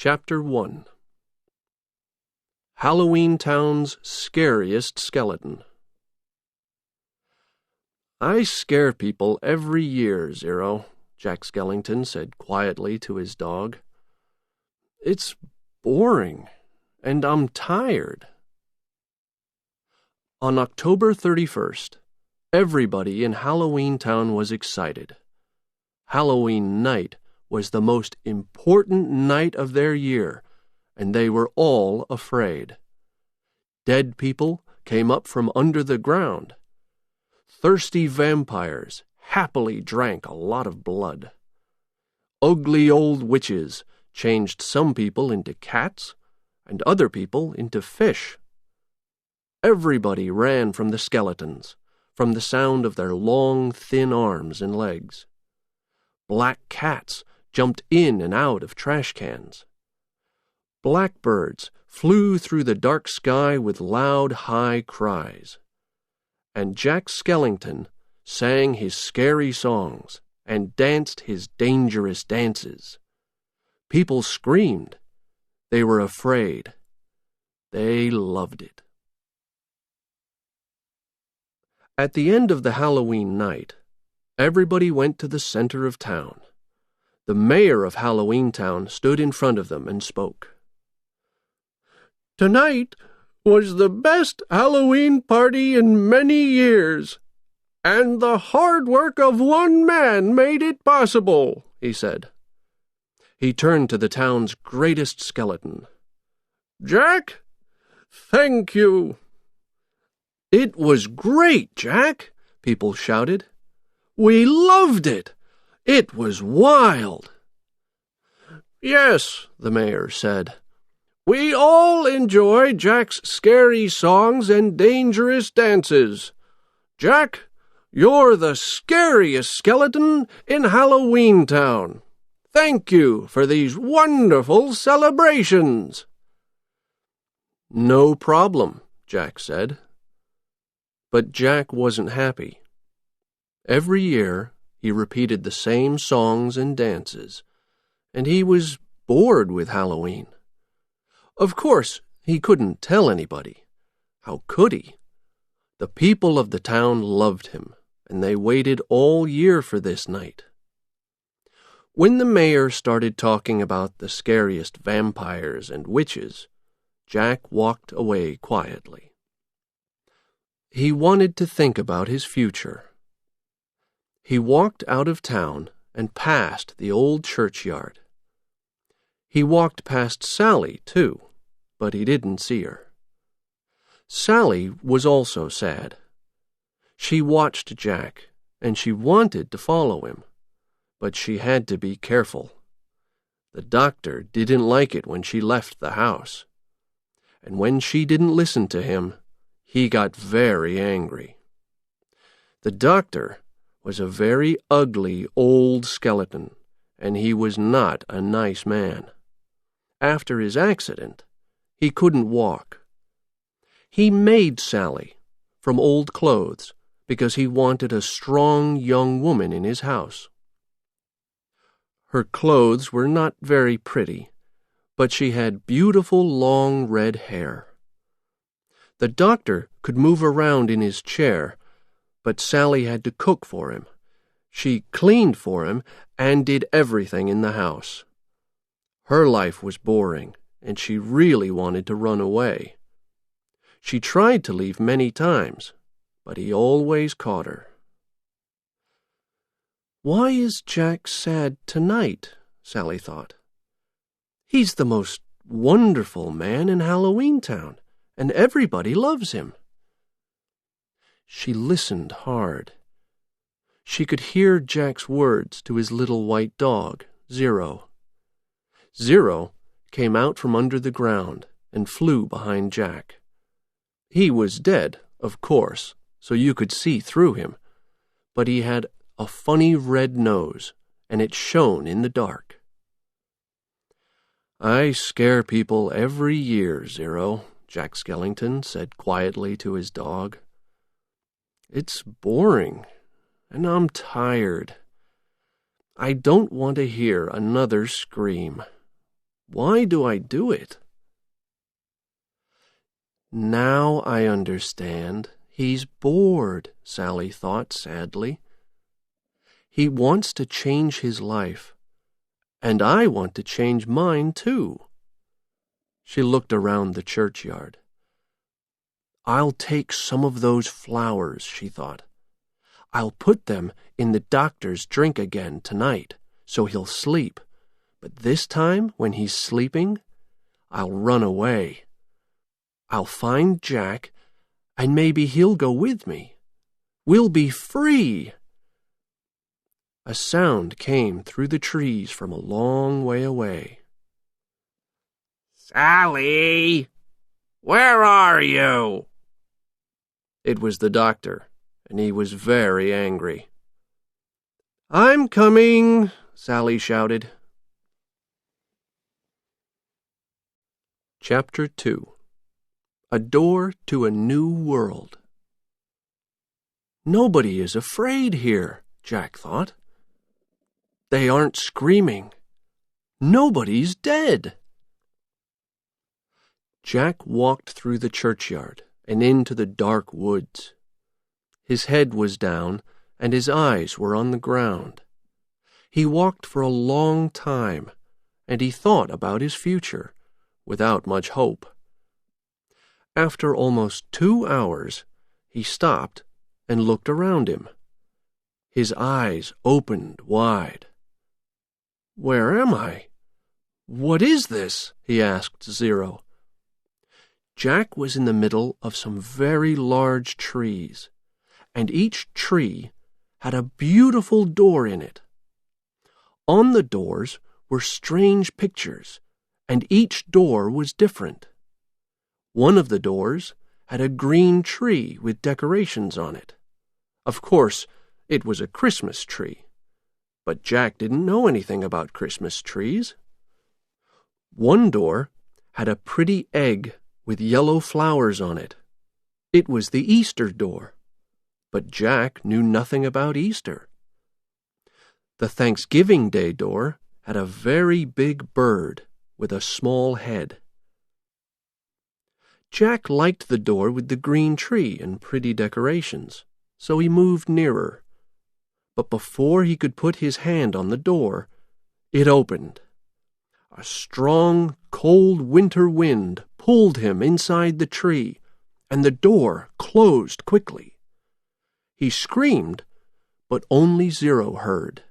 Chapter 1 Halloween Town's Scariest Skeleton. "I scare people every year, Zero," Jack Skellington said quietly to his dog. "It's boring, and I'm tired." On October 31st, everybody in Halloween Town was excited. Halloween night was the most important night of their year, and they were all afraid. Dead people came up from under the ground. Thirsty vampires happily drank a lot of blood. Ugly old witches changed some people into cats and other people into fish. Everybody ran from the skeletons, from the sound of their long, thin arms and legs. Black cats jumped in and out of trash cans. Blackbirds flew through the dark sky with loud, high cries. And Jack Skellington sang his scary songs and danced his dangerous dances. People screamed. They were afraid. They loved it. At the end of the Halloween night, everybody went to the center of town. The mayor of Halloween Town stood in front of them and spoke. "Tonight was the best Halloween party in many years, and the hard work of one man made it possible," he said. He turned to the town's greatest skeleton. "Jack, thank you." "It was great, Jack," people shouted. "We loved it. It was wild." "Yes," the mayor said. "We all enjoy Jack's scary songs and dangerous dances. Jack, you're the scariest skeleton in Halloween Town. Thank you for these wonderful celebrations." "No problem," Jack said. But Jack wasn't happy. Every year, he repeated the same songs and dances, and he was bored with Halloween. Of course, he couldn't tell anybody. How could he? The people of the town loved him, and they waited all year for this night. When the mayor started talking about the scariest vampires and witches, Jack walked away quietly. He wanted to think about his future. He walked out of town and past the old churchyard. He walked past Sally, too, but he didn't see her. Sally was also sad. She watched Jack, and she wanted to follow him, but she had to be careful. The doctor didn't like it when she left the house, and when she didn't listen to him, he got very angry. The doctor was a very ugly old skeleton, and he was not a nice man. After his accident, he couldn't walk. He made Sally from old clothes because he wanted a strong young woman in his house. Her clothes were not very pretty, but she had beautiful long red hair. The doctor could move around in his chair, but Sally had to cook for him. She cleaned for him and did everything in the house. Her life was boring, and she really wanted to run away. She tried to leave many times, but he always caught her. "Why is Jack sad tonight?" Sally thought. "He's the most wonderful man in Halloween Town, and everybody loves him." She listened hard. She could hear Jack's words to his little white dog, Zero. Zero came out from under the ground and flew behind Jack. He was dead, of course, so you could see through him, but he had a funny red nose, and it shone in the dark. "I scare people every year, Zero," Jack Skellington said quietly to his dog. "It's boring, and I'm tired. I don't want to hear another scream. Why do I do it? Now I understand. He's bored, Sally thought sadly. He wants to change his life, and I want to change mine too. She looked around the churchyard. I'll take some of those flowers, she thought. I'll put them in the doctor's drink again tonight, so he'll sleep. But this time, when he's sleeping, I'll run away. I'll find Jack, and maybe he'll go with me. We'll be free. A sound came through the trees from a long way away. Sally, where are you? It was the doctor, and he was very angry. I'm coming, Sally shouted. Chapter 2. A Door to a New World. Nobody is afraid here, Jack thought. They aren't screaming. Nobody's dead. Jack walked through the churchyard and into the dark woods. His head was down and his eyes were on the ground. He walked for a long time, and he thought about his future, without much hope. After almost 2 hours, he stopped and looked around him. His eyes opened wide. Where am I? What is this? He asked Zero. Jack was in the middle of some very large trees, and each tree had a beautiful door in it. On the doors were strange pictures, and each door was different. One of the doors had a green tree with decorations on it. Of course, it was a Christmas tree, but Jack didn't know anything about Christmas trees. One door had a pretty egg with yellow flowers on it. It was the Easter door, but Jack knew nothing about Easter. The Thanksgiving Day door had a very big bird with a small head. Jack liked the door with the green tree and pretty decorations, so he moved nearer. But before he could put his hand on the door, it opened. A strong, cold winter wind pulled him inside the tree, and the door closed quickly. He screamed, but only Zero heard,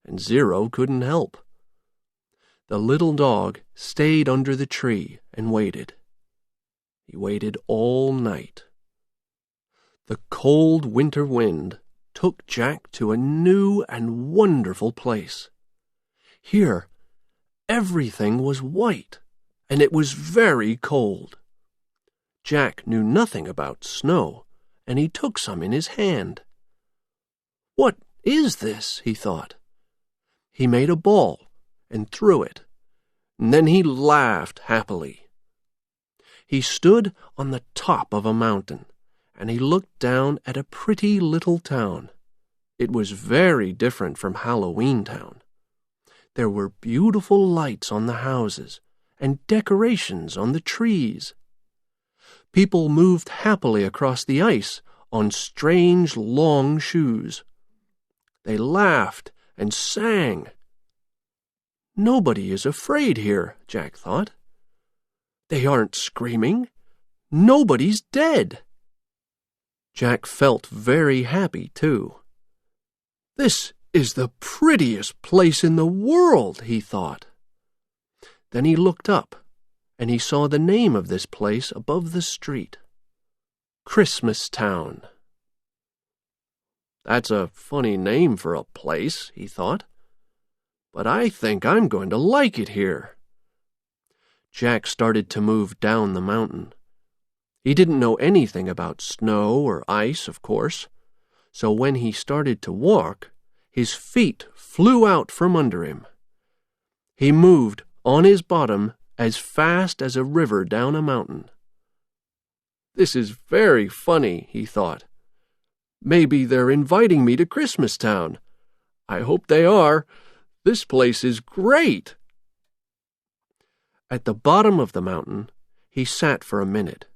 and Zero couldn't help. The little dog stayed under the tree and waited. He waited all night. The cold winter wind took Jack to a new and wonderful place. Here, everything was white, and it was very cold. Jack knew nothing about snow, and he took some in his hand. What is this? He thought. He made a ball and threw it, and then he laughed happily. He stood on the top of a mountain, and he looked down at a pretty little town. It was very different from Halloween Town. There were beautiful lights on the houses and decorations on the trees. People moved happily across the ice on strange long shoes. They laughed and sang. Nobody is afraid here, Jack thought. They aren't screaming. Nobody's dead. Jack felt very happy, too. This is the prettiest place in the world, he thought. Then he looked up, and he saw the name of this place above the street. Christmas Town. That's a funny name for a place, he thought. But I think I'm going to like it here. Jack started to move down the mountain. He didn't know anything about snow or ice, of course, so when he started to walk, his feet flew out from under him. He moved on his bottom as fast as a river down a mountain. This is very funny, he thought. Maybe they're inviting me to Christmas Town. I hope they are. This place is great. At the bottom of the mountain, he sat for a minute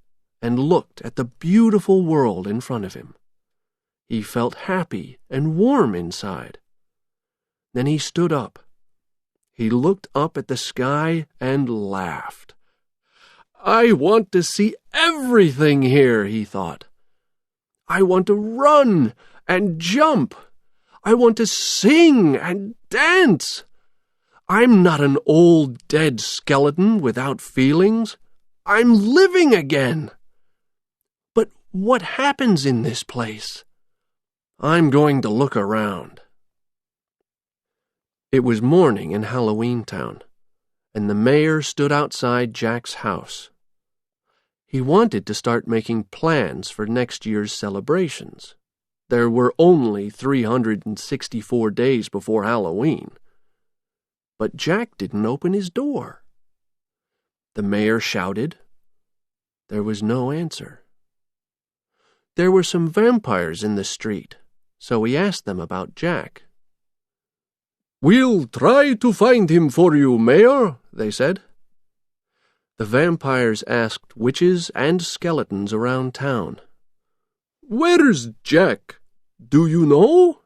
and looked at the beautiful world in front of him. He felt happy and warm inside. Then he stood up. He looked up at the sky and laughed. "I want to see everything here," he thought. "I want to run and jump. I want to sing and dance. I'm not an old dead skeleton without feelings. I'm living again. But what happens in this place? I'm going to look around." It was morning in Halloween Town, and the mayor stood outside Jack's house. He wanted to start making plans for next year's celebrations. There were only 364 days before Halloween. But Jack didn't open his door. The mayor shouted. There was no answer. There were some vampires in the street, so he asked them about Jack. "We'll try to find him for you, Mayor," they said. The vampires asked witches and skeletons around town. "Where's Jack? Do you know?"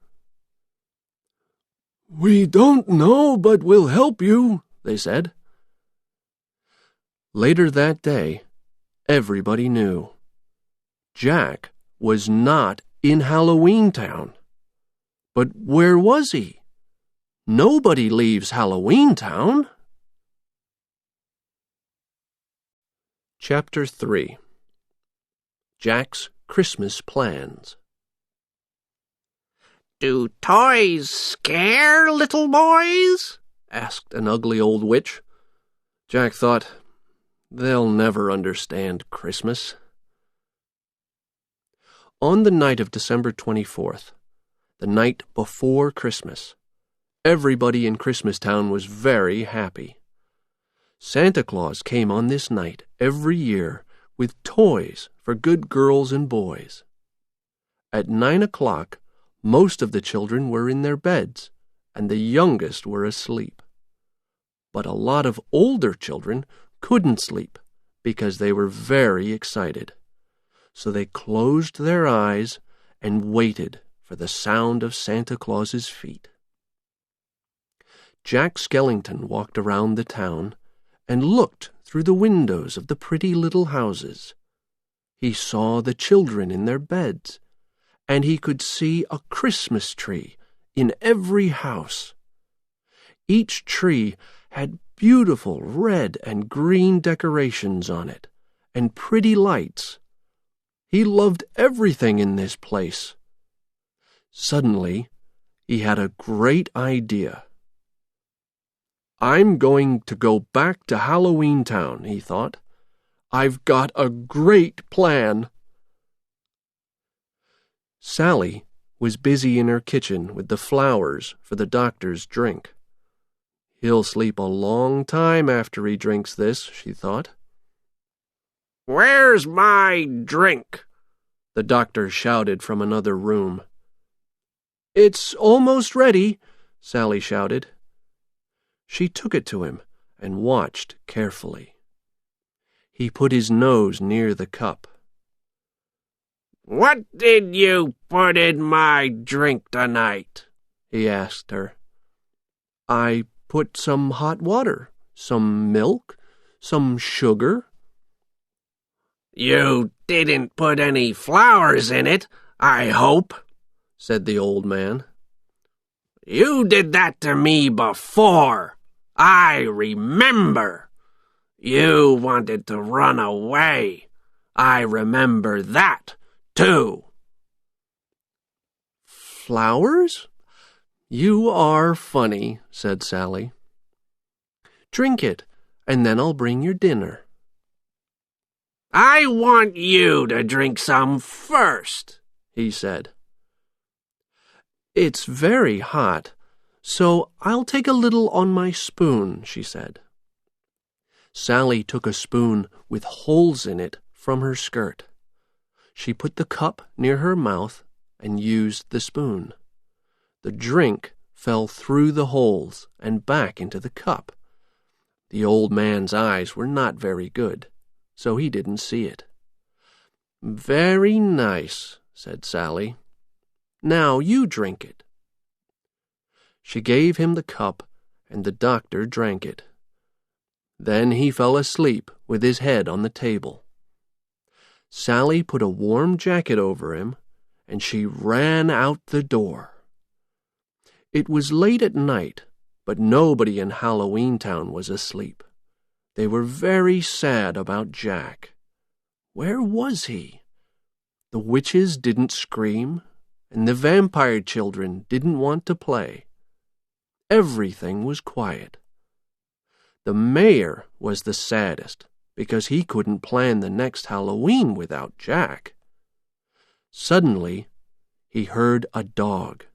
"We don't know, but we'll help you," they said. Later that day, everybody knew. Jack was not in Halloween Town. But where was he? Nobody leaves Halloween Town. Chapter 3. Jack's Christmas Plans. "Do toys scare little boys?" asked an ugly old witch. Jack thought, they'll never understand Christmas. On the night of December 24th, the night before Christmas, everybody in Christmastown was very happy. Santa Claus came on this night every year with toys for good girls and boys. At 9 o'clock, most of the children were in their beds, and the youngest were asleep. But a lot of older children couldn't sleep because they were very excited. So they closed their eyes and waited for the sound of Santa Claus's feet. Jack Skellington walked around the town and looked through the windows of the pretty little houses. He saw the children in their beds, and he could see a Christmas tree in every house. Each tree had beautiful red and green decorations on it, and pretty lights. He loved everything in this place. Suddenly, he had a great idea. "I'm going to go back to Halloween Town," he thought. "I've got a great plan." Sally was busy in her kitchen with the flowers for the doctor's drink. He'll sleep a long time after he drinks this, she thought. "Where's my drink?" the doctor shouted from another room. "It's almost ready," Sally shouted. She took it to him and watched carefully. He put his nose near the cup. "What did you put in my drink tonight?" he asked her. "I put some hot water, some milk, some sugar." "You didn't put any flowers in it, I hope," said the old man. "You did that to me before. I remember. You wanted to run away. I remember that, too." "Flowers? You are funny," said Sally. "Drink it, and then I'll bring your dinner." "I want you to drink some first," he said. "It's very hot, so I'll take a little on my spoon," she said. Sally took a spoon with holes in it from her skirt. She put the cup near her mouth and used the spoon. The drink fell through the holes and back into the cup. The old man's eyes were not very good, so he didn't see it. "Very nice," said Sally. "Now you drink it." She gave him the cup, and the doctor drank it. Then he fell asleep with his head on the table. Sally put a warm jacket over him, and she ran out the door. It was late at night, but nobody in Halloween Town was asleep. They were very sad about Jack. Where was he? The witches didn't scream, and the vampire children didn't want to play. Everything was quiet. The mayor was the saddest, because he couldn't plan the next Halloween without Jack. Suddenly, he heard a dog.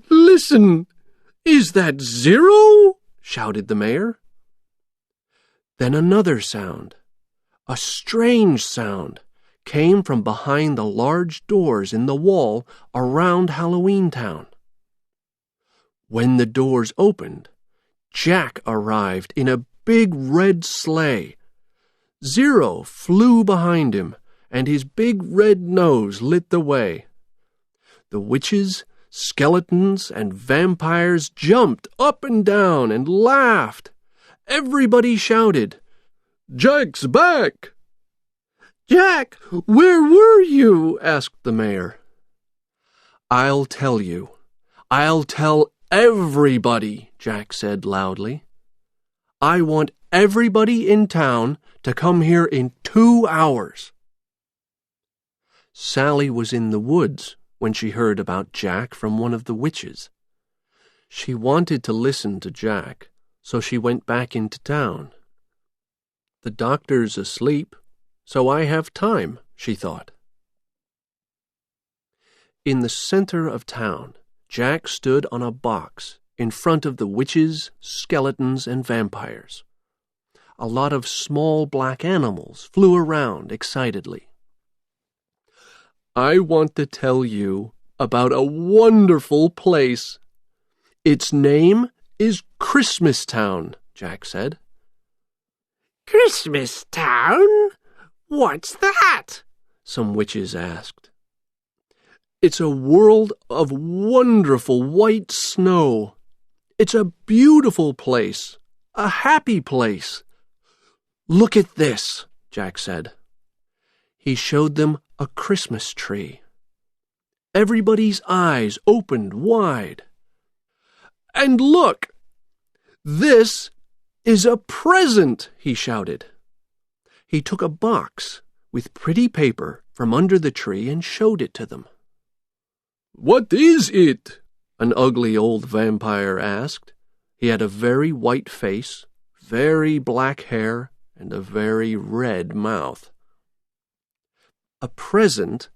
"Listen! Is that Zero?" shouted the mayor. Then another sound, a strange sound, came from behind the large doors in the wall around Halloween Town. When the doors opened, Jack arrived in a big red sleigh. Zero flew behind him, and his big red nose lit the way. The witches, skeletons, and vampires jumped up and down and laughed. Everybody shouted, "Jack's back!" "Jack, where were you?" asked the mayor. "I'll tell you. I'll tell everybody," Jack said loudly. "I want everybody in town to come here in 2 hours." Sally was in the woods when she heard about Jack from one of the witches. She wanted to listen to Jack, so she went back into town. "The doctor's asleep, so I have time," she thought. In the center of town, Jack stood on a box in front of the witches, skeletons, and vampires. A lot of small black animals flew around excitedly. "I want to tell you about a wonderful place. Its name is Christmas Town," Jack said. "Christmas Town? What's that?" some witches asked. "It's a world of wonderful white snow. It's a beautiful place, a happy place. Look at this," Jack said. He showed them a Christmas tree. Everybody's eyes opened wide. "And look! This is a present," he shouted. He took a box with pretty paper from under the tree and showed it to them. "What is it?" an ugly old vampire asked. He had a very white face, very black hair, and a very red mouth. "A present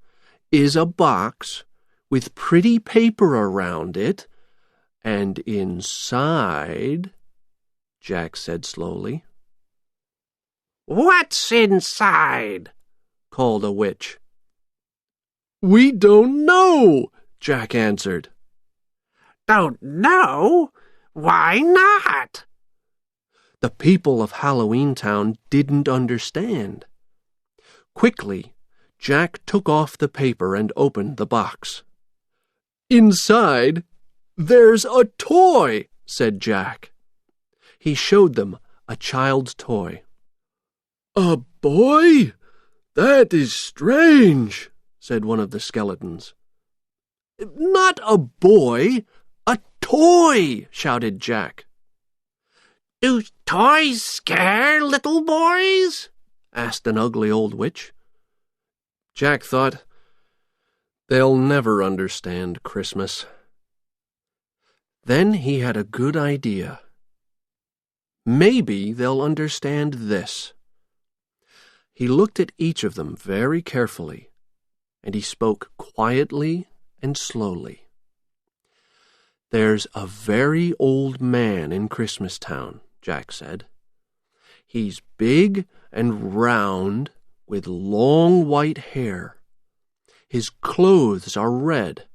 is a box with pretty paper around it, and inside," Jack said slowly. "What's inside?" called a witch. "We don't know," Jack answered. "Don't know? Why not?" The people of Halloween Town didn't understand. Quickly, Jack took off the paper and opened the box. "Inside, there's a toy," said Jack. He showed them a child's toy. "A boy? That is strange," said one of the skeletons. "Not a boy, a toy," shouted Jack. "Do toys scare little boys?" asked an ugly old witch. Jack thought, they'll never understand Christmas. Then he had a good idea. Maybe they'll understand this. He looked at each of them very carefully, and he spoke quietly and slowly. "There's a very old man in Christmas Town," Jack said. "He's big and round, with long white hair. His clothes are red,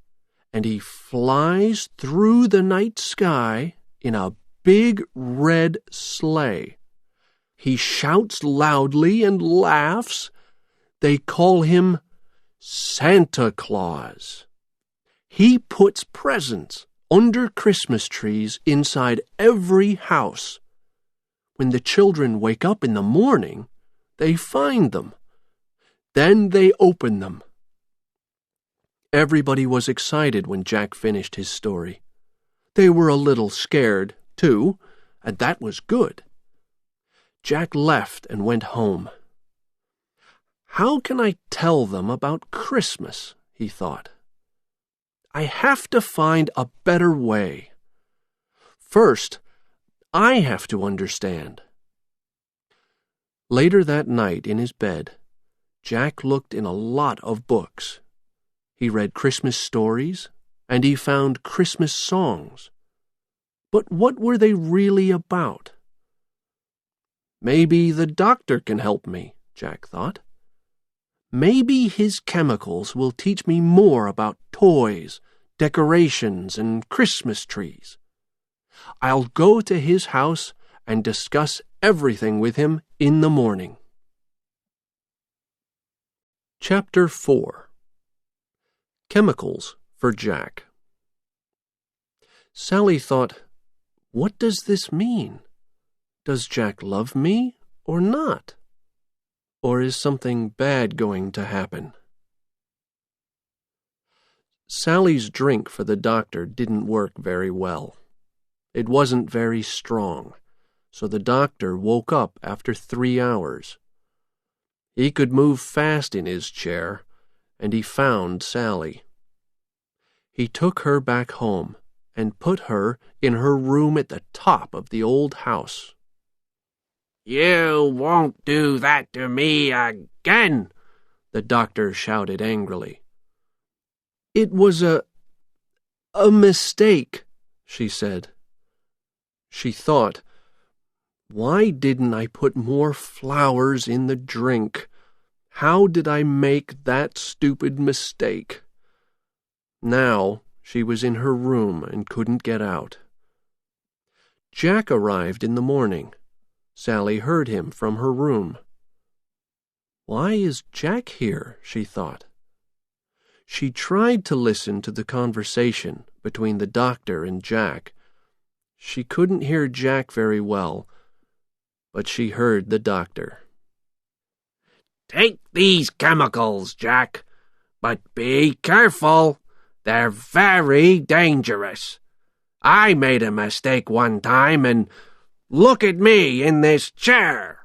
and he flies through the night sky in a big red sleigh. He shouts loudly and laughs. They call him Santa Claus. He puts presents under Christmas trees inside every house. When the children wake up in the morning, they find them. Then they open them. Everybody was excited when Jack finished his story. They were a little scared, too, and that was good. Jack left and went home. How can I tell them about Christmas? He thought. I have to find a better way. First, I have to understand. Later that night in his bed, Jack looked in a lot of books. He read Christmas stories, and he found Christmas songs. But what were they really about? Maybe the doctor can help me, Jack thought. Maybe his chemicals will teach me more about toys, decorations, and Christmas trees. I'll go to his house and discuss everything with him in the morning. Chapter 4. Chemicals for Jack. Sally thought, what does this mean? Does Jack love me or not? Or is something bad going to happen? Sally's drink for the doctor didn't work very well. It wasn't very strong, so the doctor woke up after 3 hours. He could move fast in his chair, and he found Sally. He took her back home and put her in her room at the top of the old house. You won't do that to me again, the doctor shouted angrily. It was a mistake, she said. She thought, why didn't I put more flowers in the drink? How did I make that stupid mistake? Now she was in her room and couldn't get out. Jack arrived in the morning. Sally heard him from her room. Why is Jack here? She thought. She tried to listen to the conversation between the doctor and Jack. She couldn't hear Jack very well, but she heard the doctor. Take these chemicals, Jack, but be careful. They're very dangerous. I made a mistake one time, and look at me in this chair.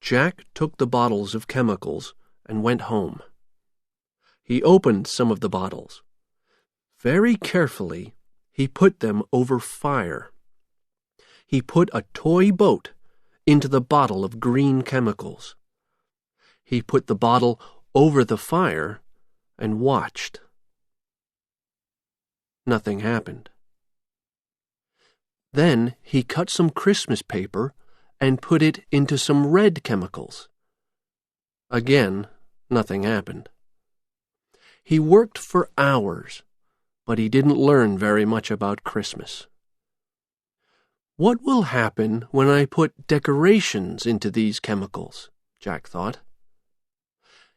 Jack took the bottles of chemicals and went home. He opened some of the bottles. Very carefully, he put them over fire. He put a toy boat into the bottle of green chemicals. He put the bottle over the fire and watched. Nothing happened. Then he cut some Christmas paper and put it into some red chemicals. Again, nothing happened. He worked for hours, but he didn't learn very much about Christmas. What will happen when I put decorations into these chemicals? Jack thought.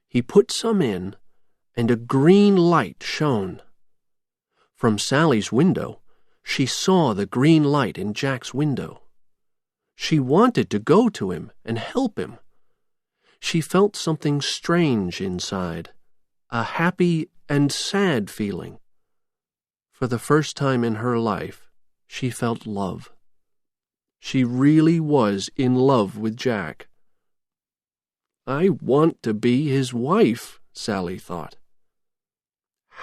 He put some in, and a green light shone. From Sally's window, she saw the green light in Jack's window. She wanted to go to him and help him. She felt something strange inside, a happy and sad feeling. For the first time in her life, she felt love. She really was in love with Jack. I want to be his wife, Sally thought.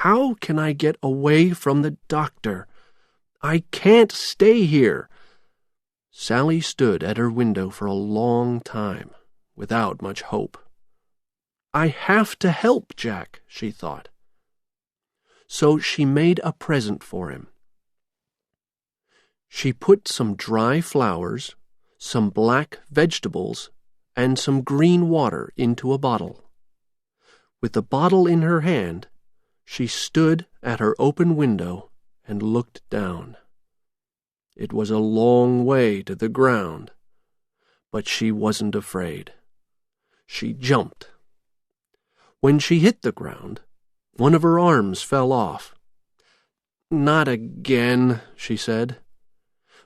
How can I get away from the doctor? I can't stay here. Sally stood at her window for a long time, without much hope. I have to help Jack, she thought. So she made a present for him. She put some dry flowers, some black vegetables, and some green water into a bottle. With the bottle in her hand, she stood at her open window and looked down. It was a long way to the ground, but she wasn't afraid. She jumped. When she hit the ground, one of her arms fell off. "Not again," she said.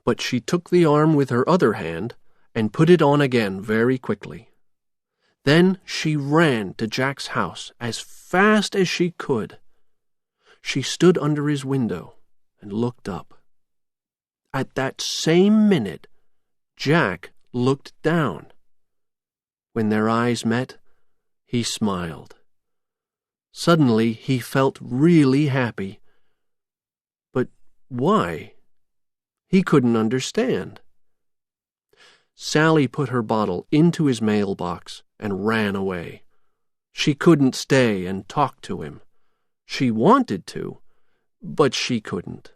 But she took the arm with her other hand and put it on again very quickly. Then she ran to Jack's house as fast as she could. She stood under his window and looked up. At that same minute, Jack looked down. When their eyes met, he smiled. Suddenly, he felt really happy. But why? He couldn't understand. Sally put her bottle into his mailbox and ran away. She couldn't stay and talk to him. She wanted to, but she couldn't.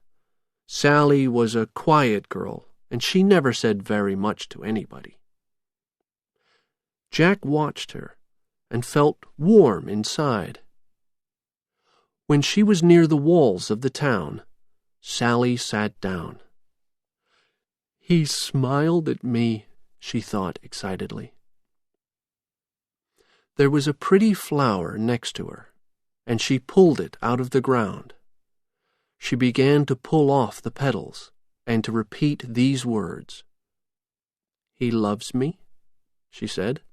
Sally was a quiet girl, and she never said very much to anybody. Jack watched her and felt warm inside. When she was near the walls of the town, Sally sat down. "He smiled at me," she thought excitedly. There was a pretty flower next to her, and she pulled it out of the ground. She began to pull off the petals and to repeat these words. "He loves me," she said.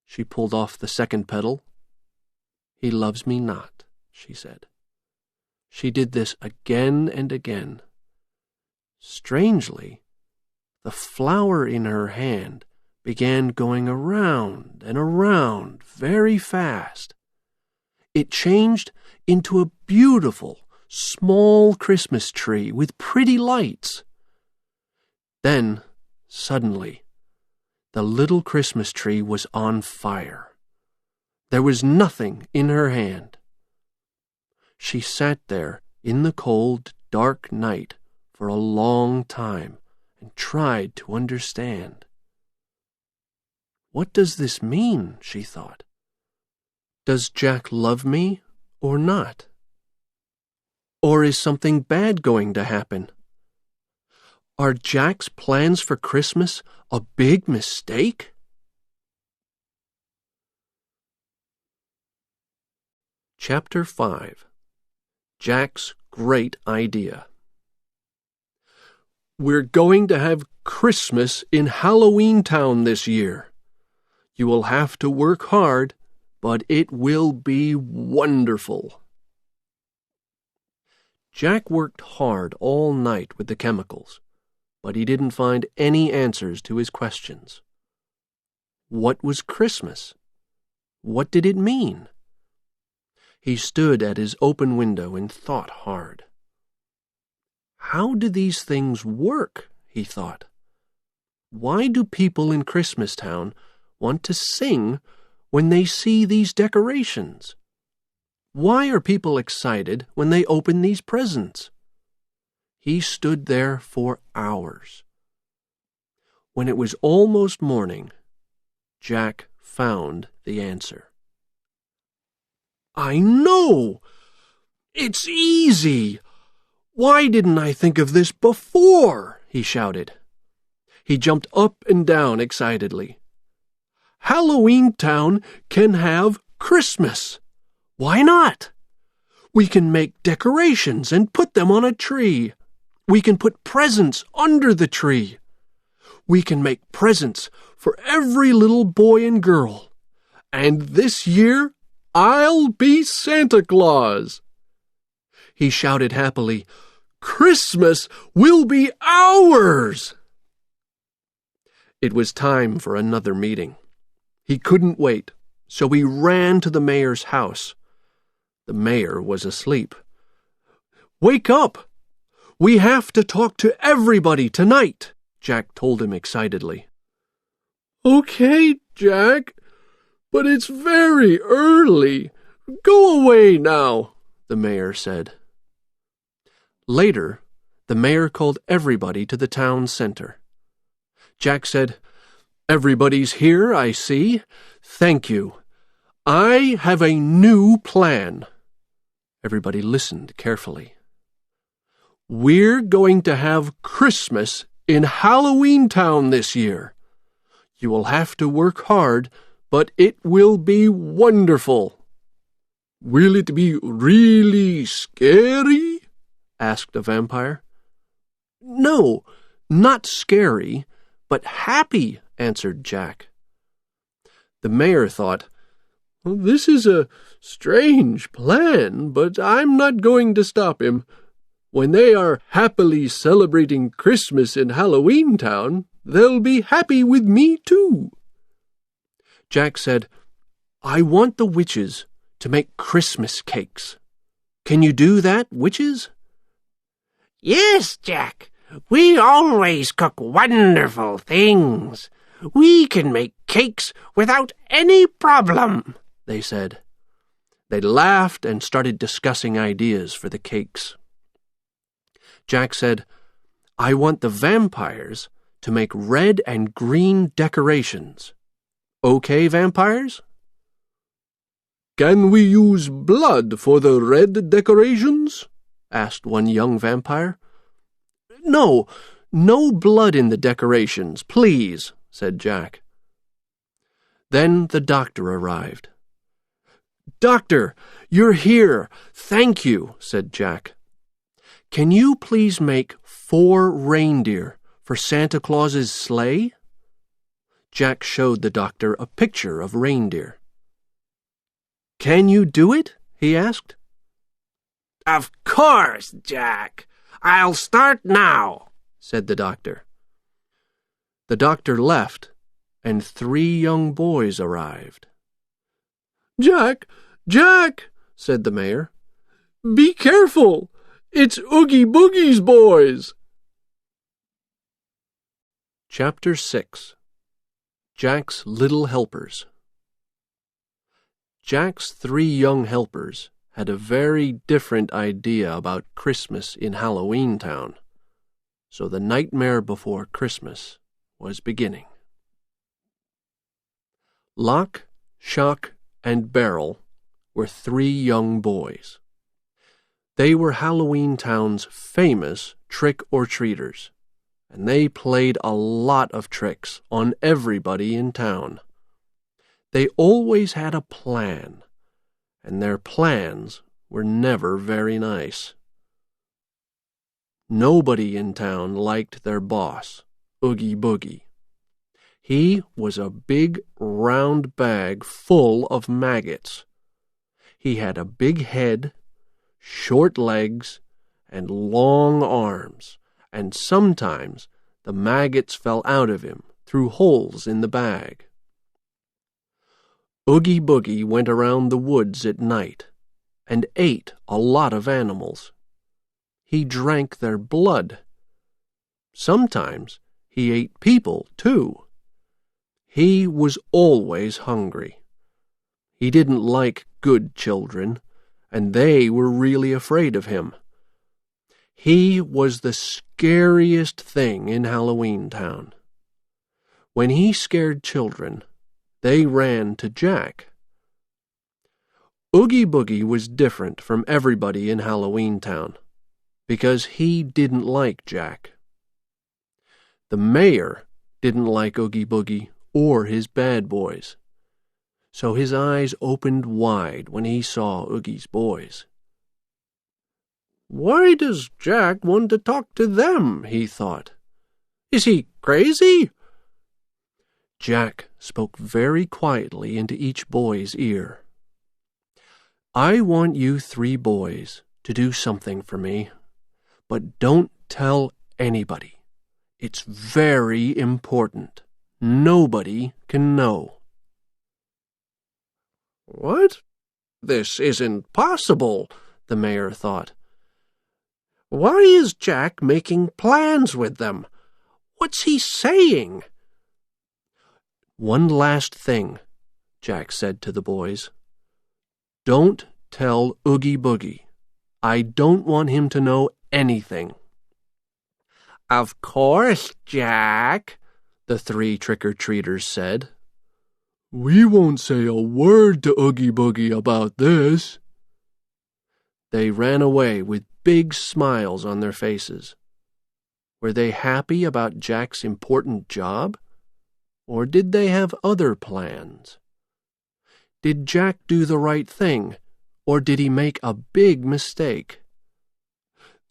She pulled off the second petal. "He loves me not," she said. She did this again and again. Strangely, the flower in her hand began going around and around very fast. It changed into a beautiful, small Christmas tree with pretty lights. Then, suddenly, the little Christmas tree was on fire. There was nothing in her hand. She sat there in the cold, dark night for a long time and tried to understand. "What does this mean?" she thought. "Does Jack love me or not? Or is something bad going to happen? Are Jack's plans for Christmas a big mistake?" Chapter 5. Jack's Great Idea. "We're going to have Christmas in Halloween Town this year. You will have to work hard, but it will be wonderful." Jack worked hard all night with the chemicals, but he didn't find any answers to his questions. What was Christmas? What did it mean? He stood at his open window and thought hard. How do these things work? He thought. Why do people in Christmastown want to sing when they see these decorations? Why are people excited when they open these presents? He stood there for hours. When it was almost morning, Jack found the answer. "I know! It's easy! Why didn't I think of this before?" he shouted. He jumped up and down excitedly. "Halloween Town can have Christmas! Why not? We can make decorations and put them on a tree. We can put presents under the tree. We can make presents for every little boy and girl. And this year, I'll be Santa Claus." He shouted happily, "Christmas will be ours!" It was time for another meeting. He couldn't wait, so he ran to the mayor's house. The mayor was asleep. "Wake up! We have to talk to everybody tonight," Jack told him excitedly. "Okay, Jack, but it's very early. Go away now," the mayor said. Later, the mayor called everybody to the town center. Jack said, "Everybody's here, I see. Thank you. I have a new plan." Everybody listened carefully. We're going to have Christmas in Halloween Town this year. You will have to work hard, but it will be wonderful." "Will it be really scary?" asked the vampire. "No, not scary, but happy," answered Jack. The mayor thought, "Well, this is a strange plan, but I'm not going to stop him. When they are happily celebrating Christmas in Halloween Town, they'll be happy with me too." Jack said, "I want the witches to make Christmas cakes. Can you do that, witches?" "Yes, Jack. We always cook wonderful things. We can make cakes without any problem," they said. They laughed and started discussing ideas for the cakes. Jack said, "I want the vampires to make red and green decorations. Okay, vampires?" "Can we use blood for the red decorations?" asked one young vampire. "No, no blood in the decorations, please," said Jack. Then the doctor arrived. "Doctor, you're here. Thank you," said Jack. "Can you please make 4 reindeer for Santa Claus's sleigh?" Jack showed the doctor a picture of reindeer. "Can you do it?" he asked. "Of course, Jack. I'll start now," said the doctor. The doctor left, and 3 young boys arrived. "Jack, Jack," said the mayor. "Be careful. It's Oogie Boogie's boys." Chapter 6. Jack's Little Helpers. Jack's 3 young helpers had a very different idea about Christmas in Halloween Town, so the nightmare before Christmas was beginning. Lock, Shock, and Barrel were 3 young boys. They were Halloween Town's famous trick-or-treaters, and they played a lot of tricks on everybody in town. They always had a plan, and their plans were never very nice. Nobody in town liked their boss, Oogie Boogie. He was a big round bag full of maggots. He had a big head, short legs, and long arms, and sometimes the maggots fell out of him through holes in the bag. Oogie Boogie went around the woods at night and ate a lot of animals. He drank their blood. Sometimes he ate people, too. He was always hungry. He didn't like good children, and they were really afraid of him. He was the scariest thing in Halloween Town. When he scared children, they ran to Jack. Oogie Boogie was different from everybody in Halloween Town because he didn't like Jack. The mayor didn't like Oogie Boogie or his bad boys, so his eyes opened wide when he saw Oogie's boys. "Why does Jack want to talk to them?" he thought. "Is he crazy?" Jack spoke very quietly into each boy's ear. "I want you 3 boys to do something for me, but don't tell anybody. It's very important. Nobody can know." "What? This isn't possible," the mayor thought. "Why is Jack making plans with them? What's he saying?" "One last thing," Jack said to the boys. "Don't tell Oogie Boogie. I don't want him to know anything." "Of course, Jack," the 3 trick-or-treaters said. "We won't say a word to Oogie Boogie about this." They ran away with big smiles on their faces. Were they happy about Jack's important job? Or did they have other plans? Did Jack do the right thing, or did he make a big mistake?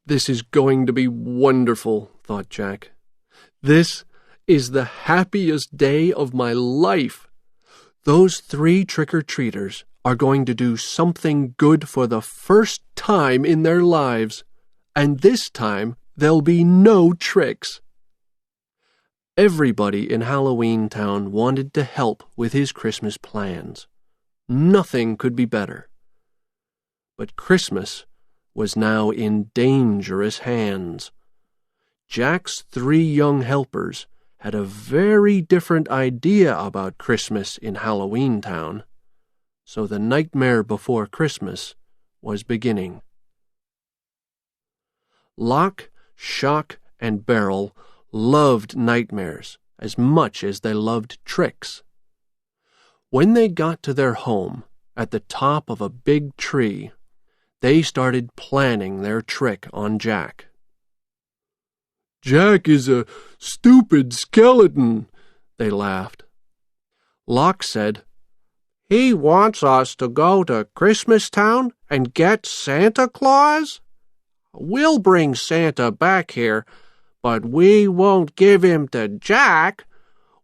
"This is going to be wonderful," thought Jack. "This is the happiest day of my life. Those 3 trick-or-treaters are going to do something good for the first time in their lives, and this time there'll be no tricks." Everybody in Halloween Town wanted to help with his Christmas plans. Nothing could be better. But Christmas was now in dangerous hands. Jack's 3 young helpers had a very different idea about Christmas in Halloween Town, so the nightmare before Christmas was beginning. Lock, Shock, and Barrel loved nightmares as much as they loved tricks. When they got to their home at the top of a big tree, they started planning their trick on Jack. "Jack is a stupid skeleton," they laughed. Lock said, "He wants us to go to Christmas Town and get Santa Claus? We'll bring Santa back here, but we won't give him to Jack.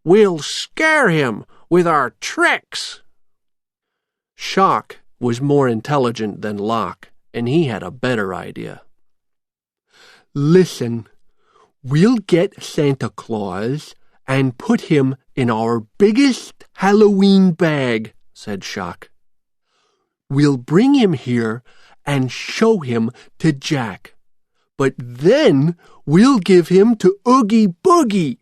We'll scare him with our tricks." Shock was more intelligent than Lock, and he had a better idea. "Listen, we'll get Santa Claus and put him in our biggest Halloween bag," said Shock. "We'll bring him here and show him to Jack. But then we'll give him to Oogie Boogie.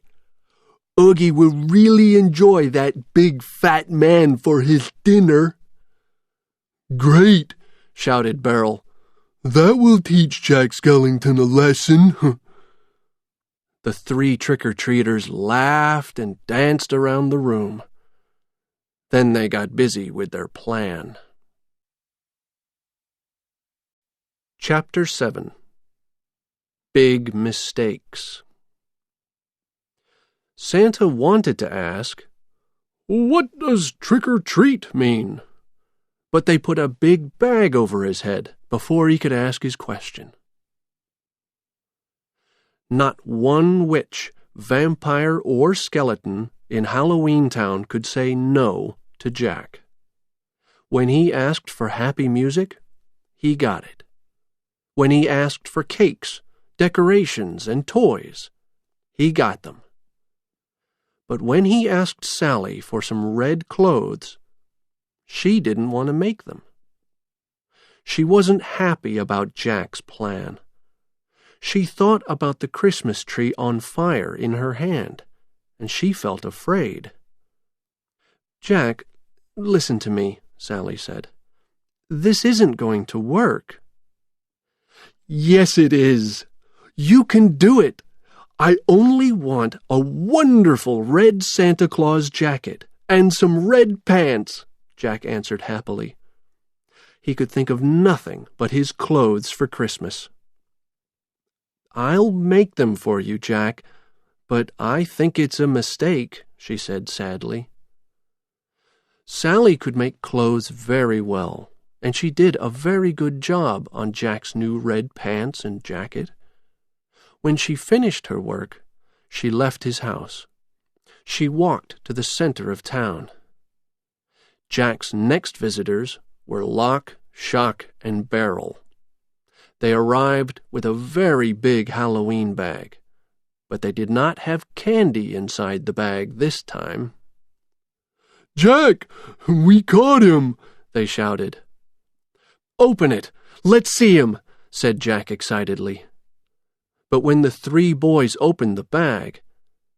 Oogie will really enjoy that big fat man for his dinner." "Great," shouted Barrel. "That will teach Jack Skellington a lesson." The 3 trick-or-treaters laughed and danced around the room. Then they got busy with their plan. Chapter 7. Big Mistakes. Santa wanted to ask, "What does trick-or-treat mean?" But they put a big bag over his head before he could ask his question. Not one witch, vampire, or skeleton in Halloween Town could say no to Jack. When he asked for happy music, he got it. When he asked for cakes, decorations, and toys, he got them. But when he asked Sally for some red clothes, she didn't want to make them. She wasn't happy about Jack's plan. She thought about the Christmas tree on fire in her hand, and she felt afraid. "Jack, listen to me," Sally said. "This isn't going to work." "Yes, it is. You can do it. I only want a wonderful red Santa Claus jacket and some red pants," Jack answered happily. He could think of nothing but his clothes for Christmas. "I'll make them for you, Jack, but I think it's a mistake," she said sadly. Sally could make clothes very well, and she did a very good job on Jack's new red pants and jacket. When she finished her work, she left his house. She walked to the center of town. Jack's next visitors were Lock, Shock, and Barrel. They arrived with a very big Halloween bag, but they did not have candy inside the bag this time. "Jack, we caught him!" they shouted. "Open it! Let's see him!" said Jack excitedly. But when the 3 boys opened the bag,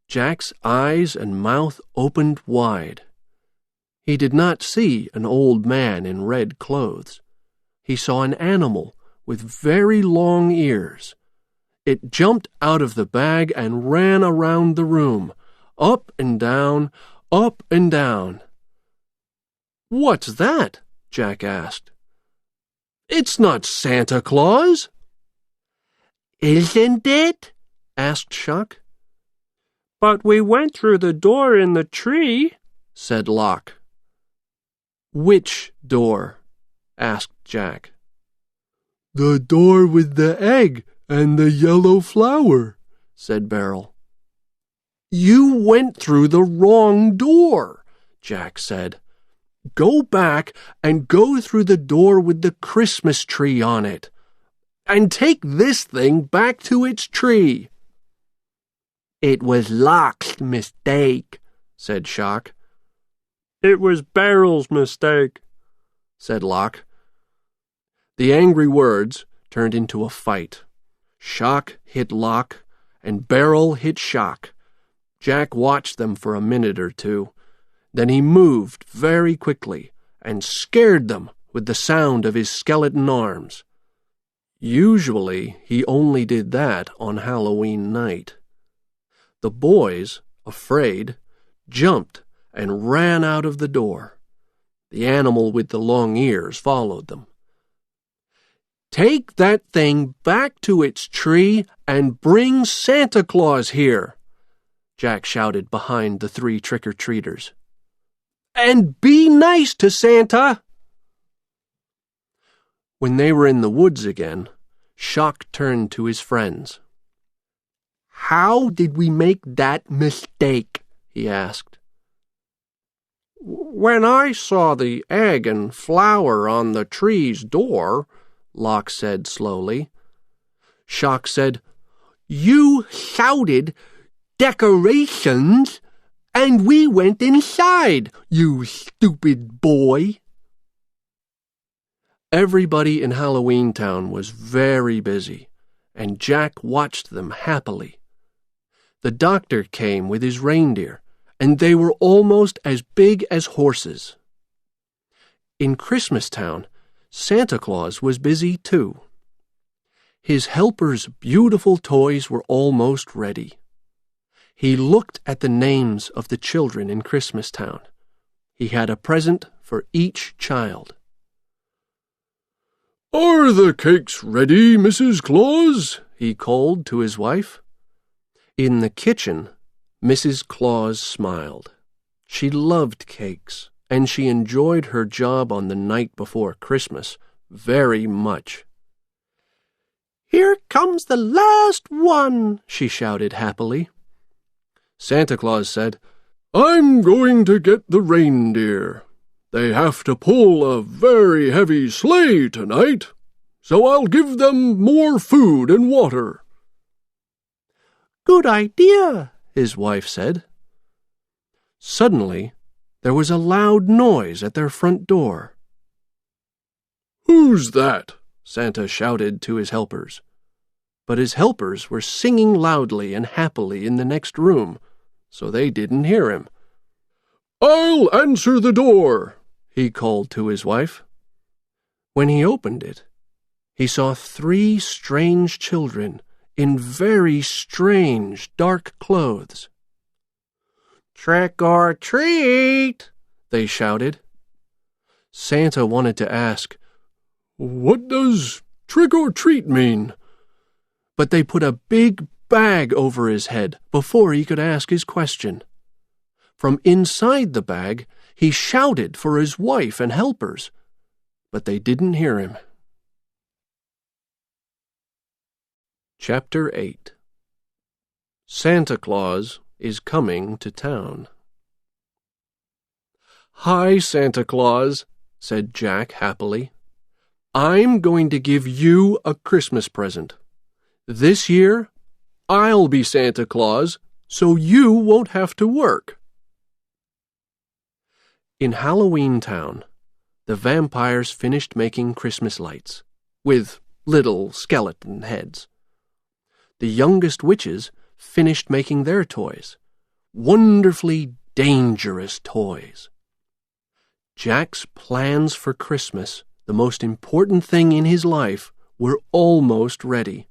Jack's eyes and mouth opened wide. He did not see an old man in red clothes. He saw an animal with very long ears. It jumped out of the bag and ran around the room, up and down, up and down. "What's that?" Jack asked. "It's not Santa Claus." Isn't it? Asked Shock. But we went through the door in the tree, said Lock. Which door? Asked Jack. The door with the egg and the yellow flower, said Beryl. You went through the wrong door, Jack said. Go back and go through the door with the Christmas tree on it. And take this thing back to its tree. It was Lock's mistake, said Shock. It was Beryl's mistake, said Lock. The angry words turned into a fight. Shock hit Lock, and Beryl hit Shock. Jack watched them for a minute or two. Then he moved very quickly and scared them with the sound of his skeleton arms. Usually he only did that on Halloween night. The boys, afraid, jumped and ran out of the door. The animal with the long ears followed them. Take that thing back to its tree and bring Santa Claus here, Jack shouted behind the 3 trick-or-treaters. And be nice to Santa! When they were in the woods again, Shock turned to his friends. How did we make that mistake? He asked. When I saw the egg and flower on the tree's door, Lock said slowly. Shock said, You shouted, Decorations, and we went inside, you stupid boy. Everybody in Halloween Town was very busy, and Jack watched them happily. The doctor came with his reindeer, and they were almost as big as horses. In Christmas Town, Santa Claus was busy too. His helpers' beautiful toys were almost ready. He looked at the names of the children in Christmas Town. He had a present for each child. Are the cakes ready, Mrs. Claus? He called to his wife. In the kitchen, Mrs. Claus smiled. She loved cakes, and she enjoyed her job on the night before Christmas very much. Here comes the last one, she shouted happily. Santa Claus said, I'm going to get the reindeer. They have to pull a very heavy sleigh tonight, so I'll give them more food and water. Good idea, his wife said. Suddenly, there was a loud noise at their front door. Who's that? Santa shouted to his helpers. But his helpers were singing loudly and happily in the next room, so they didn't hear him. I'll answer the door, he called to his wife. When he opened it, he saw 3 strange children in very strange dark clothes. Trick or treat, they shouted. Santa wanted to ask, What does trick or treat mean? But they put a big bag over his head before he could ask his question. From inside the bag, he shouted for his wife and helpers, but they didn't hear him. Chapter 8 Santa Claus is coming to town. Hi, Santa Claus, said Jack happily. I'm going to give you a Christmas present. This year, I'll be Santa Claus, so you won't have to work. In Halloween Town, the vampires finished making Christmas lights, with little skeleton heads. The youngest witches finished making their toys, wonderfully dangerous toys. Jack's plans for Christmas, the most important thing in his life, were almost ready.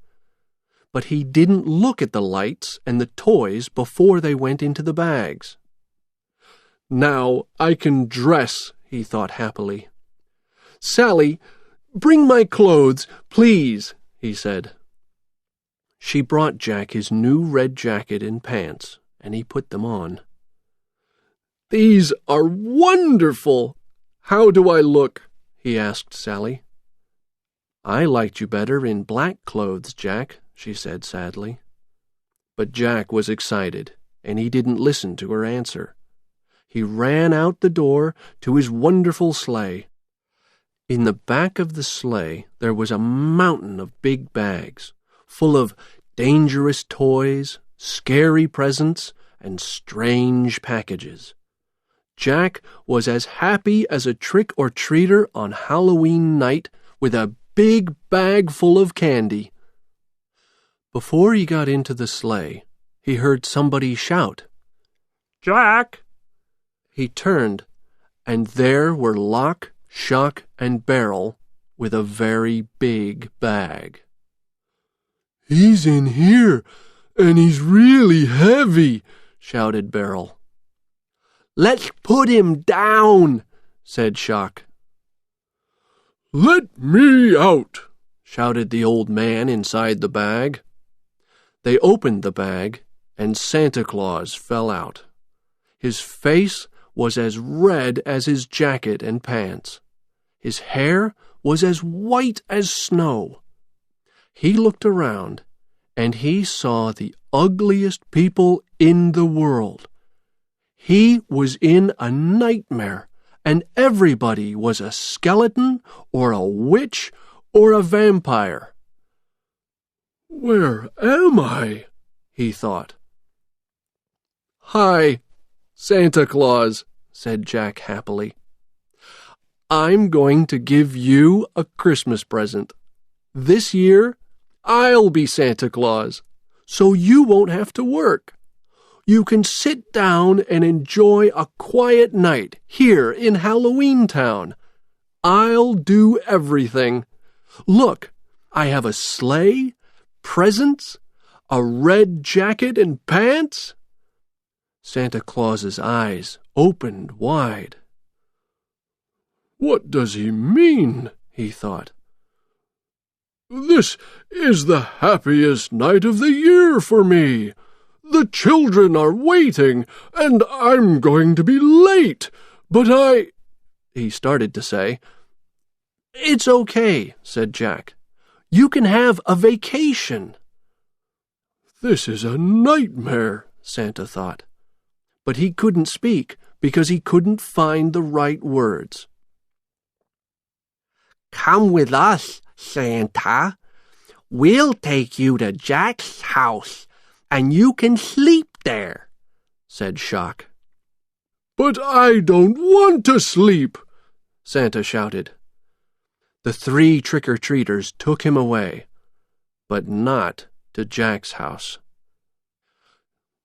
But he didn't look at the lights and the toys before they went into the bags. Now I can dress, he thought happily. Sally, bring my clothes, please, he said. She brought Jack his new red jacket and pants, and he put them on. "These are wonderful! How do I look?" he asked Sally. "I liked you better in black clothes, Jack," she said sadly. But Jack was excited, and he didn't listen to her answer. He ran out the door to his wonderful sleigh. In the back of the sleigh there was a mountain of big bags, full of dangerous toys, scary presents, and strange packages. Jack was as happy as a trick-or-treater on Halloween night with a big bag full of candy. Before he got into the sleigh, he heard somebody shout, "Jack!" He turned, and there were Lock, Shock, and Barrel with a very big bag. "He's in here, and he's really heavy," shouted Barrel. "Let's put him down," said Shock. "Let me out," shouted the old man inside the bag. They opened the bag, and Santa Claus fell out. His face was as red as his jacket and pants. His hair was as white as snow. He looked around, and he saw the ugliest people in the world. He was in a nightmare, and everybody was a skeleton or a witch or a vampire. "Where am I?" he thought. "Hi, Santa Claus," said Jack happily. "I'm going to give you a Christmas present. This year, I'll be Santa Claus, so you won't have to work. You can sit down and enjoy a quiet night here in Halloween Town. I'll do everything. Look, I have a sleigh, presents, a red jacket and pants." Santa Claus's eyes opened wide. "What does he mean?" he thought. "This is the happiest night of the year for me. The children are waiting, and I'm going to be late, but he started to say. "It's okay," said Jack. "You can have a vacation." "This is a nightmare," Santa thought. But he couldn't speak because he couldn't find the right words. "Come with us, Santa. We'll take you to Jack's house, and you can sleep there," said Shock. "But I don't want to sleep," Santa shouted. The 3 trick-or-treaters took him away, but not to Jack's house.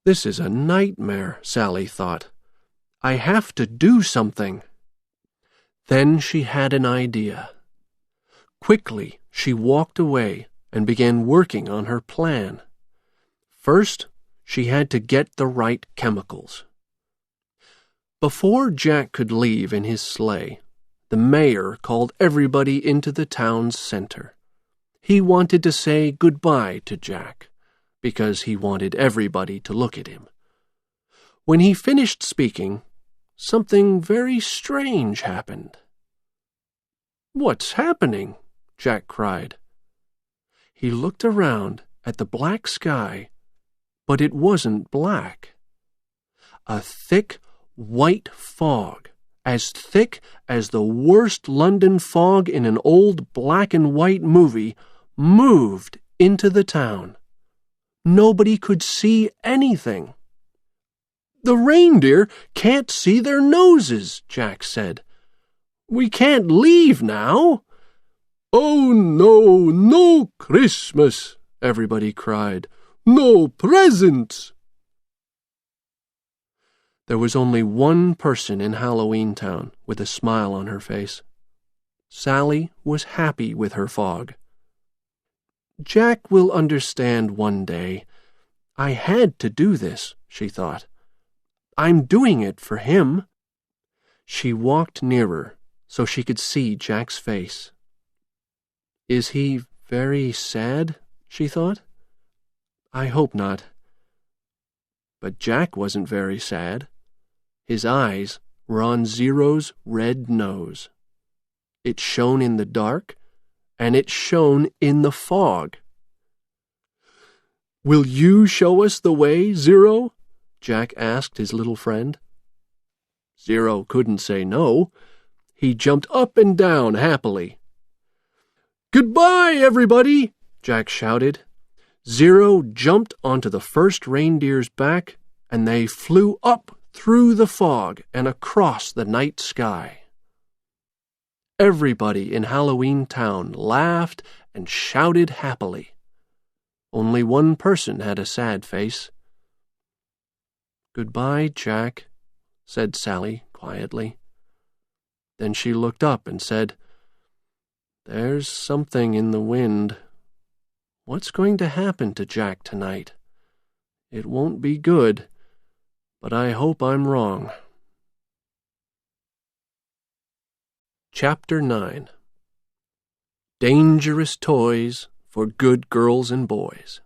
"This is a nightmare," Sally thought. "I have to do something." Then she had an idea. Quickly, she walked away and began working on her plan. First, she had to get the right chemicals. Before Jack could leave in his sleigh, the mayor called everybody into the town's center. He wanted to say goodbye to Jack, because he wanted everybody to look at him. When he finished speaking, something very strange happened. "What's happening?" Jack cried. He looked around at the black sky, but it wasn't black. A thick, white fog, as thick as the worst London fog in an old black-and-white movie, moved into the town. Nobody could see anything. "The reindeer can't see their noses," Jack said. "We can't leave now." "Oh, no, no Christmas," everybody cried. "No presents." There was only one person in Halloween Town with a smile on her face. Sally was happy with her fog. "Jack will understand one day. I had to do this," she thought. "I'm doing it for him." She walked nearer so she could see Jack's face. "Is he very sad?" she thought. I hope not. But Jack wasn't very sad. His eyes were on Zero's red nose. It shone in the dark, and it shone in the fog. "Will you show us the way, Zero?" Jack asked his little friend. Zero couldn't say no. He jumped up and down happily. "Goodbye, everybody!" Jack shouted. Zero jumped onto the first reindeer's back, and they flew up through the fog and across the night sky. Everybody in Halloween Town laughed and shouted happily. Only one person had a sad face. "Goodbye, Jack," said Sally quietly. Then she looked up and said, "There's something in the wind. What's going to happen to Jack tonight? It won't be good, but I hope I'm wrong." Chapter 9. Dangerous Toys for Good Girls and Boys.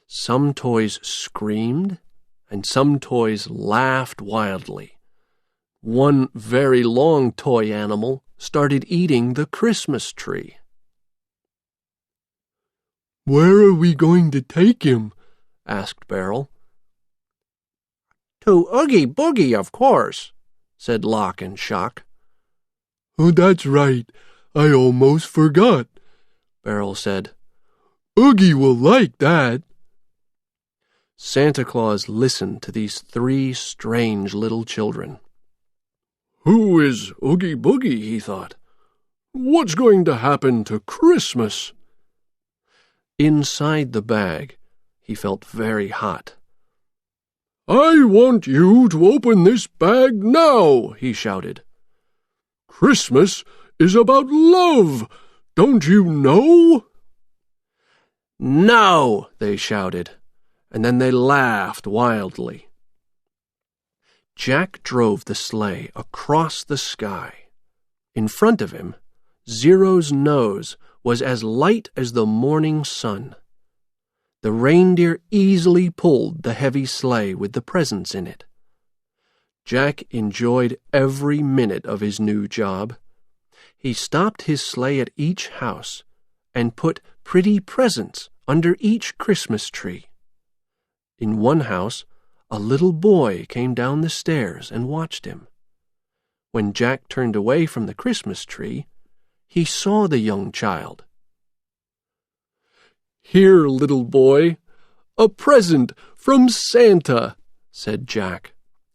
Some toys screamed, and some toys laughed wildly. One very long toy animal started eating the Christmas tree. "Where are we going to take him?" asked Beryl. "To Oogie Boogie, of course," said Lock and Shock. "Oh, that's right. I almost forgot," Beryl said. "Oogie will like that." Santa Claus listened to these three strange little children. "Who is Oogie Boogie?" he thought. "What's going to happen to Christmas?" Inside the bag, he felt very hot. "I want you to open this bag now," he shouted. "Christmas is about love, don't you know?" "No!" they shouted, and then they laughed wildly. Jack drove the sleigh across the sky. In front of him, Zero's nose was as light as the morning sun. The reindeer easily pulled the heavy sleigh with the presents in it. Jack enjoyed every minute of his new job. He stopped his sleigh at each house and put pretty presents under each Christmas tree. In one house, a little boy came down the stairs and watched him. When Jack turned away from the Christmas tree, he saw the young child. "Here, little boy, a present from Santa," said Jack,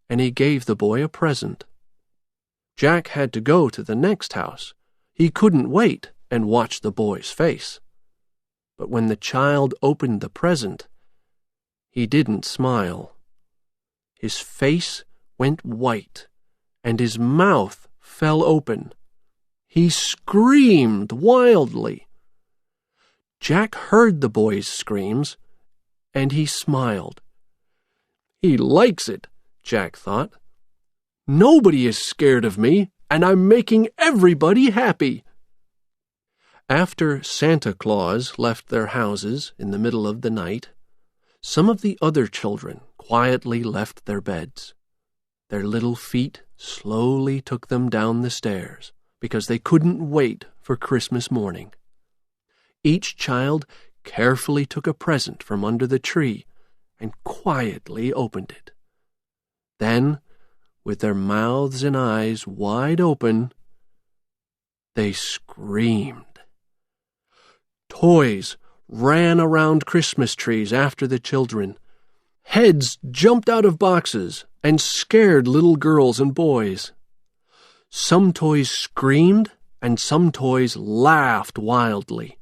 and he gave the boy a present. Jack had to go to the next house. He couldn't wait and watch the boy's face. But when the child opened the present, he didn't smile. His face went white, and his mouth fell open. He screamed wildly. Jack heard the boy's screams, and he smiled. "He likes it," Jack thought. "Nobody is scared of me, and I'm making everybody happy." After Santa Claus left their houses in the middle of the night, some of the other children quietly left their beds. Their little feet slowly took them down the stairs because they couldn't wait for Christmas morning. Each child carefully took a present from under the tree and quietly opened it. Then, with their mouths and eyes wide open, they screamed. Toys ran around Christmas trees after the children. Heads jumped out of boxes and scared little girls and boys. Some toys screamed and some toys laughed wildly.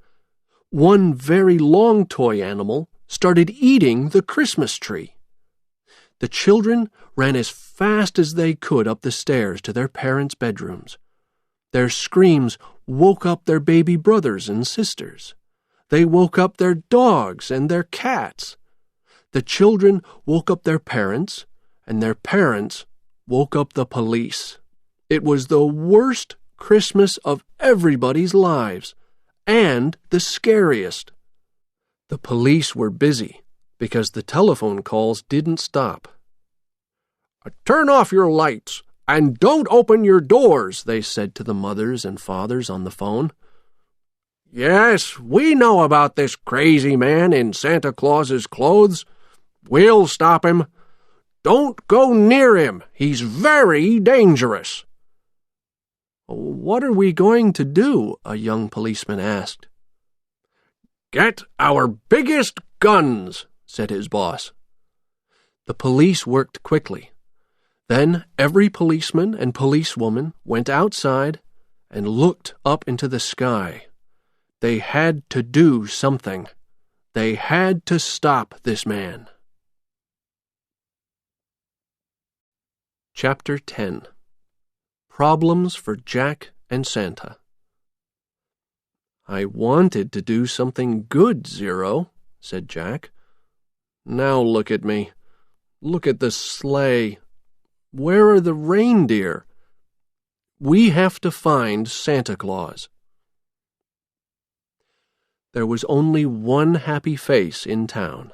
One very long toy animal started eating the Christmas tree. The children ran as fast as they could up the stairs to their parents' bedrooms. Their screams woke up their baby brothers and sisters. They woke up their dogs and their cats. The children woke up their parents, and their parents woke up the police. It was the worst Christmas of everybody's lives, and the scariest. The police were busy because the telephone calls didn't stop. "Turn off your lights and don't open your doors," they said to the mothers and fathers on the phone. "Yes, we know about this crazy man in Santa Claus's clothes. We'll stop him. Don't go near him. He's very dangerous." "What are we going to do?" a young policeman asked. "Get our biggest guns," said his boss. The police worked quickly. Then every policeman and policewoman went outside and looked up into the sky. They had to do something. They had to stop this man. Chapter 10. Problems for Jack and Santa. "I wanted to do something good, Zero," said Jack. "Now look at me. Look at the sleigh. Where are the reindeer? We have to find Santa Claus." There was only one happy face in town.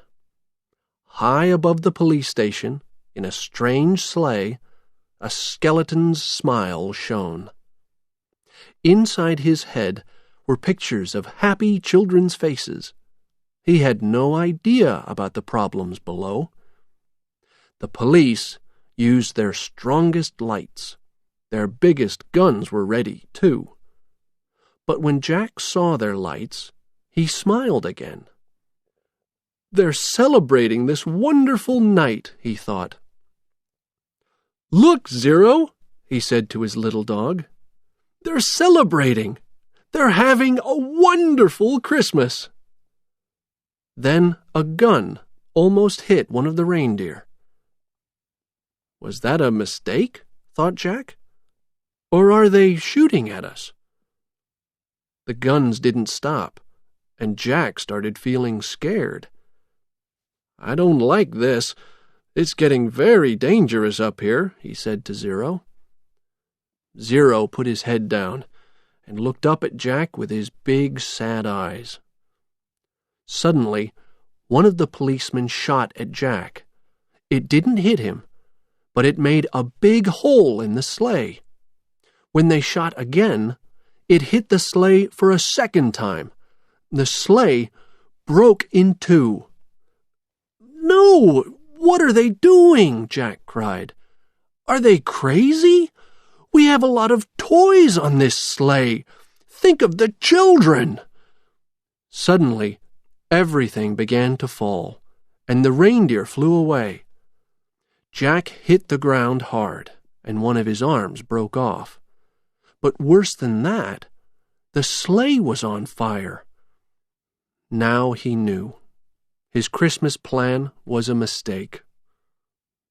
High above the police station, in a strange sleigh, a skeleton's smile shone. Inside his head were pictures of happy children's faces. He had no idea about the problems below. The police used their strongest lights. Their biggest guns were ready, too. But when Jack saw their lights, he smiled again. "They're celebrating this wonderful night," he thought. "Look, Zero," he said to his little dog. "They're celebrating. They're having a wonderful Christmas." Then a gun almost hit one of the reindeer. "Was that a mistake?" thought Jack. "Or are they shooting at us?" The guns didn't stop, and Jack started feeling scared. "I don't like this. It's getting very dangerous up here," he said to Zero. Zero put his head down and looked up at Jack with his big, sad eyes. Suddenly, one of the policemen shot at Jack. It didn't hit him, but it made a big hole in the sleigh. When they shot again, it hit the sleigh for a second time. The sleigh broke in two. "No! What are they doing?" Jack cried. "Are they crazy? We have a lot of toys on this sleigh. Think of the children!" Suddenly, everything began to fall, and the reindeer flew away. Jack hit the ground hard, and one of his arms broke off. But worse than that, the sleigh was on fire. Now he knew. His Christmas plan was a mistake.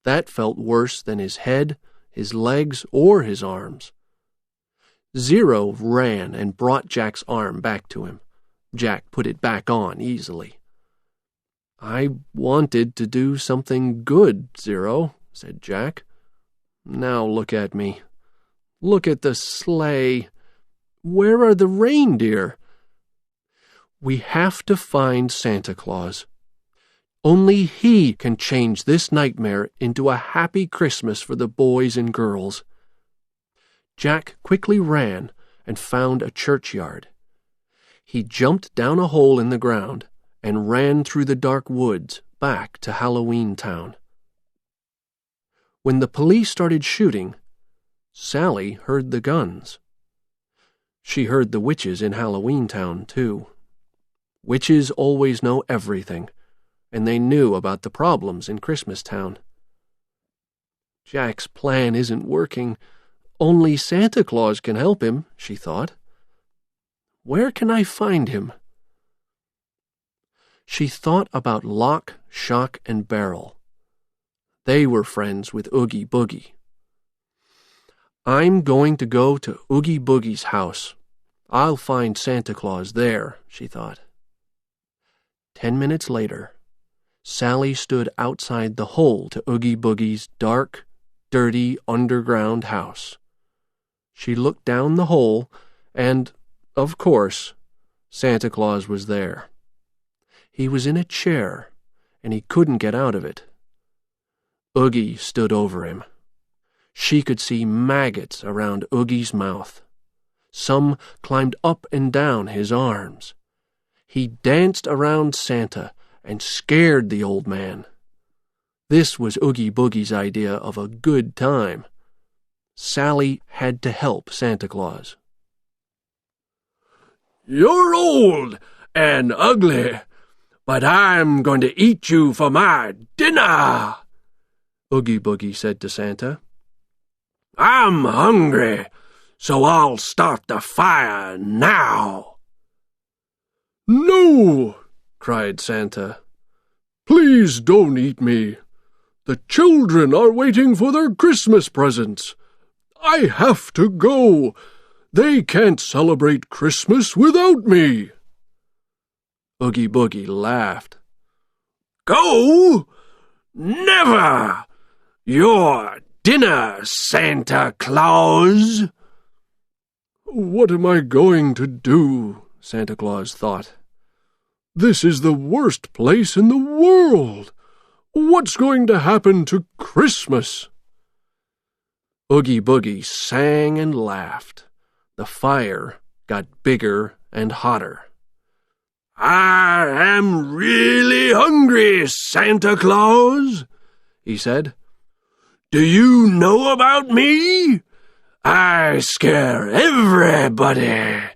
That felt worse than his head, his legs, or his arms. Zero ran and brought Jack's arm back to him. Jack put it back on easily. "I wanted to do something good, Zero," said Jack. "Now look at me. Look at the sleigh. Where are the reindeer? We have to find Santa Claus. Only he can change this nightmare into a happy Christmas for the boys and girls." Jack quickly ran and found a churchyard. He jumped down a hole in the ground and ran through the dark woods back to Halloween Town. When the police started shooting, Sally heard the guns. She heard the witches in Halloween Town, too. Witches always know everything, and they knew about the problems in Christmas Town. "Jack's plan isn't working. Only Santa Claus can help him," she thought. "Where can I find him?" She thought about Lock, Shock, and Barrel. They were friends with Oogie Boogie. "I'm going to go to Oogie Boogie's house. I'll find Santa Claus there," she thought. 10 minutes later, Sally stood outside the hole to Oogie Boogie's dark, dirty, underground house. She looked down the hole, and, of course, Santa Claus was there. He was in a chair, and he couldn't get out of it. Oogie stood over him. She could see maggots around Oogie's mouth. Some climbed up and down his arms. He danced around Santa and scared the old man. This was Oogie Boogie's idea of a good time. Sally had to help Santa Claus. "You're old and ugly, but I'm going to eat you for my dinner," Oogie Boogie said to Santa. "I'm hungry, so I'll start the fire now." "No!" cried Santa. "Please don't eat me. The children are waiting for their Christmas presents. I have to go. They can't celebrate Christmas without me." Oogie Boogie laughed. "Go? Never! Your dinner, Santa Claus." "What am I going to do?" Santa Claus thought. "This is the worst place in the world. What's going to happen to Christmas?" Oogie Boogie sang and laughed. The fire got bigger and hotter. "I am really hungry, Santa Claus," he said. "Do you know about me? I scare everybody.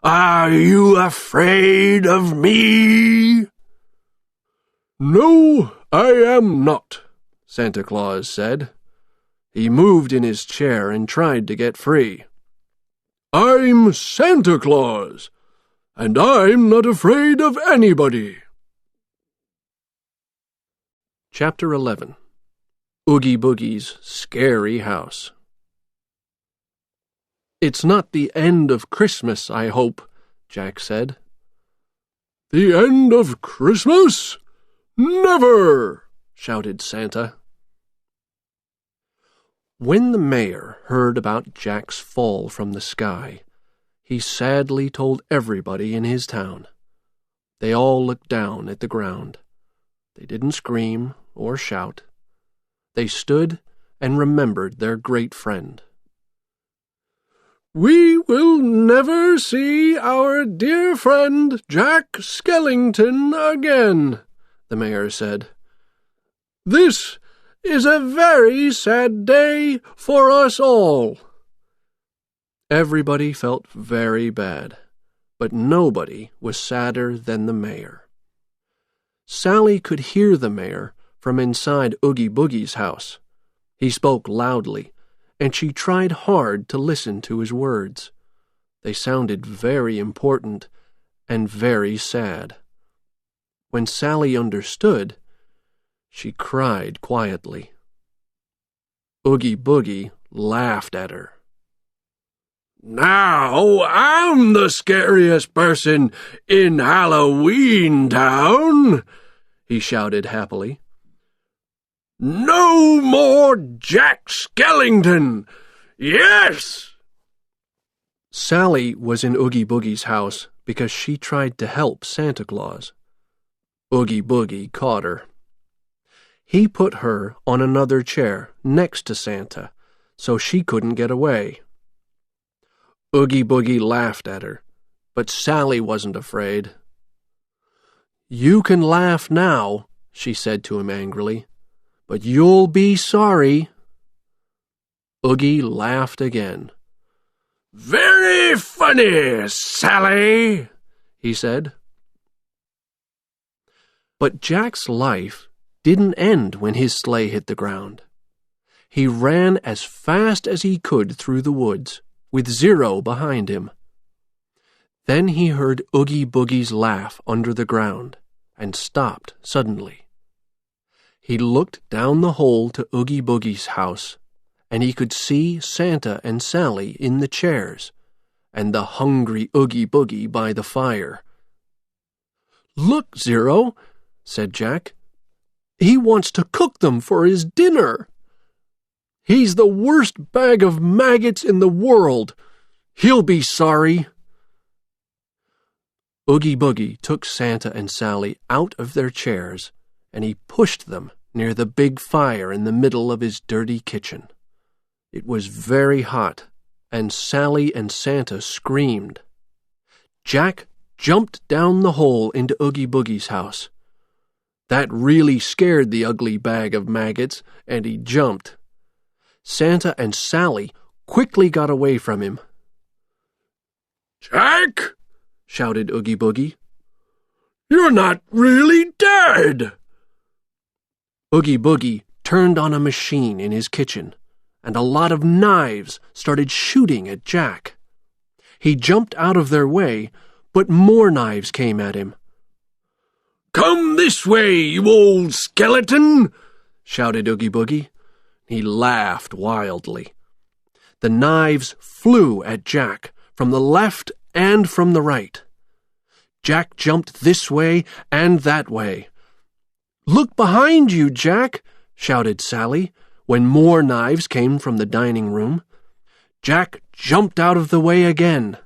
Are you afraid of me?" "No, I am not," Santa Claus said. He moved in his chair and tried to get free. "I'm Santa Claus, and I'm not afraid of anybody." Chapter 11. Oogie Boogie's Scary House. "It's not the end of Christmas, I hope," Jack said. "The end of Christmas? Never!" shouted Santa. When the mayor heard about Jack's fall from the sky, he sadly told everybody in his town. They all looked down at the ground. They didn't scream or shout. They stood and remembered their great friend. "We will never see our dear friend Jack Skellington again," the mayor said. "This is a very sad day for us all." Everybody felt very bad, but nobody was sadder than the mayor. Sally could hear the mayor from inside Oogie Boogie's house. He spoke loudly, and she tried hard to listen to his words. They sounded very important and very sad. When Sally understood, she cried quietly. Oogie Boogie laughed at her. "Now I'm the scariest person in Halloween Town," he shouted happily. "No more Jack Skellington! Yes!" Sally was in Oogie Boogie's house because she tried to help Santa Claus. Oogie Boogie caught her. He put her on another chair next to Santa, so she couldn't get away. Oogie Boogie laughed at her, but Sally wasn't afraid. "You can laugh now," she said to him angrily, "but you'll be sorry." Oogie laughed again. "Very funny, Sally," he said. But Jack's life didn't end when his sleigh hit the ground. He ran as fast as he could through the woods, with Zero behind him. Then he heard Oogie Boogie's laugh under the ground, and stopped suddenly. He looked down the hole to Oogie Boogie's house, and he could see Santa and Sally in the chairs, and the hungry Oogie Boogie by the fire. "Look, Zero," said Jack. "He wants to cook them for his dinner. He's the worst bag of maggots in the world. He'll be sorry." Oogie Boogie took Santa and Sally out of their chairs, and he pushed them near the big fire in the middle of his dirty kitchen. It was very hot, and Sally and Santa screamed. Jack jumped down the hole into Oogie Boogie's house. That really scared the ugly bag of maggots, and he jumped. Santa and Sally quickly got away from him. "Jack!" shouted Oogie Boogie. "You're not really dead!" Oogie Boogie turned on a machine in his kitchen, and a lot of knives started shooting at Jack. He jumped out of their way, but more knives came at him. "Come this way, you old skeleton!" shouted Oogie Boogie. He laughed wildly. The knives flew at Jack from the left and from the right. Jack jumped this way and that way. "Look behind you, Jack!" shouted Sally, when more knives came from the dining room. Jack jumped out of the way again.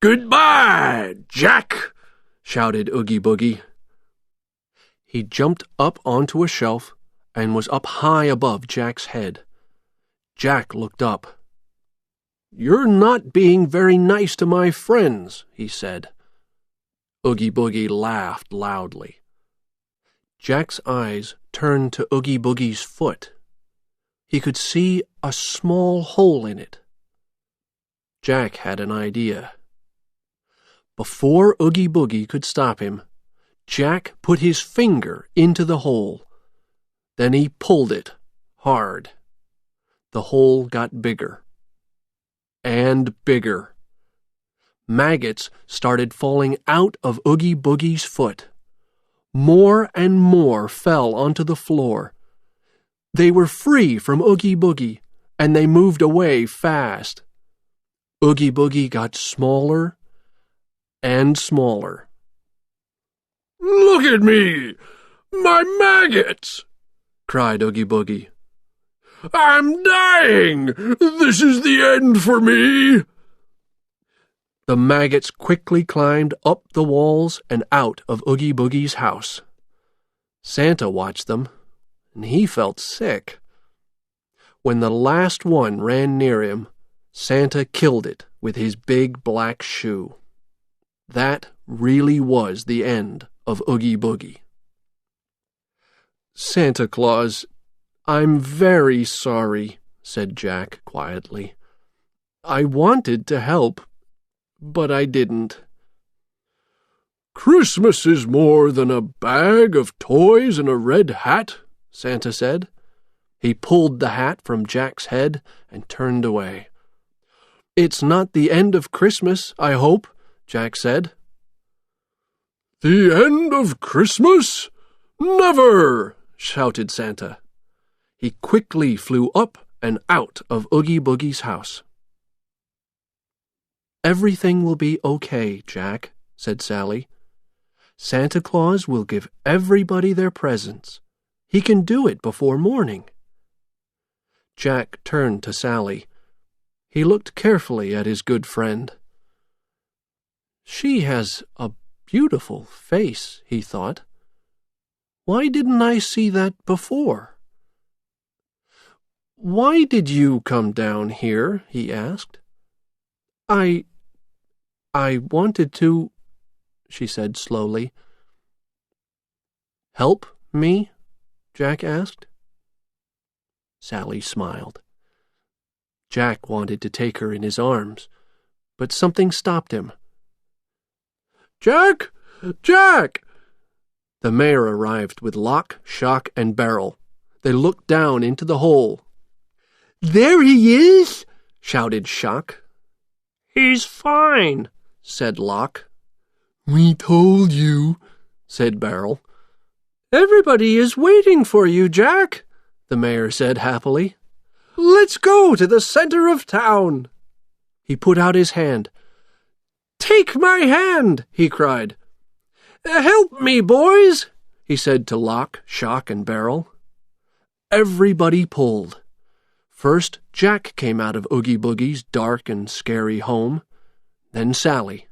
"Goodbye, Jack!" shouted Oogie Boogie. He jumped up onto a shelf and was up high above Jack's head. Jack looked up. "You're not being very nice to my friends," he said. Oogie Boogie laughed loudly. Jack's eyes turned to Oogie Boogie's foot. He could see a small hole in it. Jack had an idea. Before Oogie Boogie could stop him, Jack put his finger into the hole. Then he pulled it hard. The hole got bigger and bigger. Maggots started falling out of Oogie Boogie's foot. More and more fell onto the floor. They were free from Oogie Boogie, and they moved away fast. Oogie Boogie got smaller and smaller. "Look at me! My maggots!" cried Oogie Boogie. "I'm dying! This is the end for me!" The maggots quickly climbed up the walls and out of Oogie Boogie's house. Santa watched them, and he felt sick. When the last one ran near him, Santa killed it with his big black shoe. That really was the end of Oogie Boogie. "Santa Claus, I'm very sorry," said Jack quietly. "I wanted to help, but I didn't." "Christmas is more than a bag of toys and a red hat," Santa said. He pulled the hat from Jack's head and turned away. "It's not the end of Christmas, I hope," Jack said. "The end of Christmas? Never!" shouted Santa. He quickly flew up and out of Oogie Boogie's house. "Everything will be okay, Jack," said Sally. "Santa Claus will give everybody their presents. He can do it before morning." Jack turned to Sally. He looked carefully at his good friend. "She has a beautiful face," he thought. "Why didn't I see that before?" "Why did you come down here?" he asked. I wanted to," she said slowly. "Help me?" Jack asked. Sally smiled. Jack wanted to take her in his arms, but something stopped him. "Jack! Jack!" The mayor arrived with lock, shock, and barrel. They looked down into the hole. "There he is!" shouted Shock. "He's fine," said Lock. "We told you," said Barrel. "Everybody is waiting for you, Jack," the mayor said happily. "Let's go to the center of town." He put out his hand. "Take my hand," he cried. "Help me, boys," he said to Lock, Shock, and Barrel. Everybody pulled. First, Jack came out of Oogie Boogie's dark and scary home, then Sally.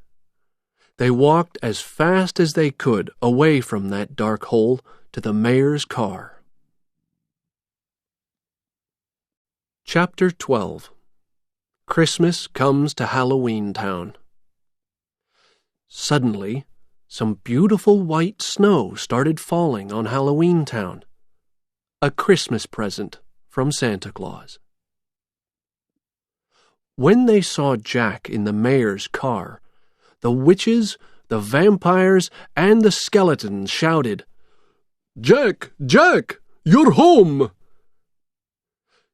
They walked as fast as they could away from that dark hole to the mayor's car. Chapter 12. Christmas Comes to Halloween Town. Suddenly, some beautiful white snow started falling on Halloween Town. A Christmas present from Santa Claus. When they saw Jack in the mayor's car, the witches, the vampires, and the skeletons shouted, "Jack! Jack! You're home!"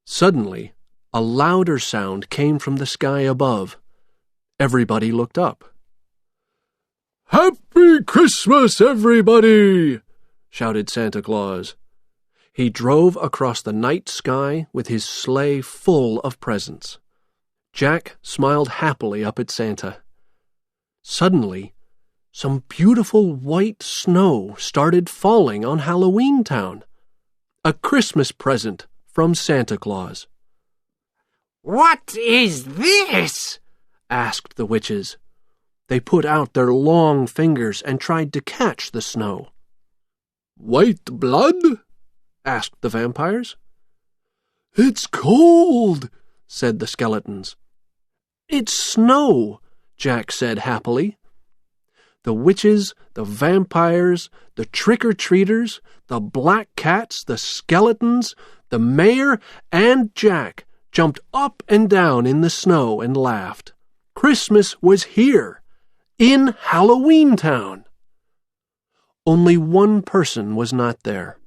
Suddenly, a louder sound came from the sky above. Everybody looked up. "Happy Christmas, everybody!" shouted Santa Claus. He drove across the night sky with his sleigh full of presents. Jack smiled happily up at Santa. Suddenly, some beautiful white snow started falling on Halloween Town. A Christmas present from Santa Claus. "What is this?" asked the witches. They put out their long fingers and tried to catch the snow. "White blood?" asked the vampires. "It's cold," said the skeletons. "It's snow," Jack said happily. The witches, the vampires, the trick-or-treaters, the black cats, the skeletons, the mayor, and Jack jumped up and down in the snow and laughed. Christmas was here, in Halloween Town. Only one person was not there.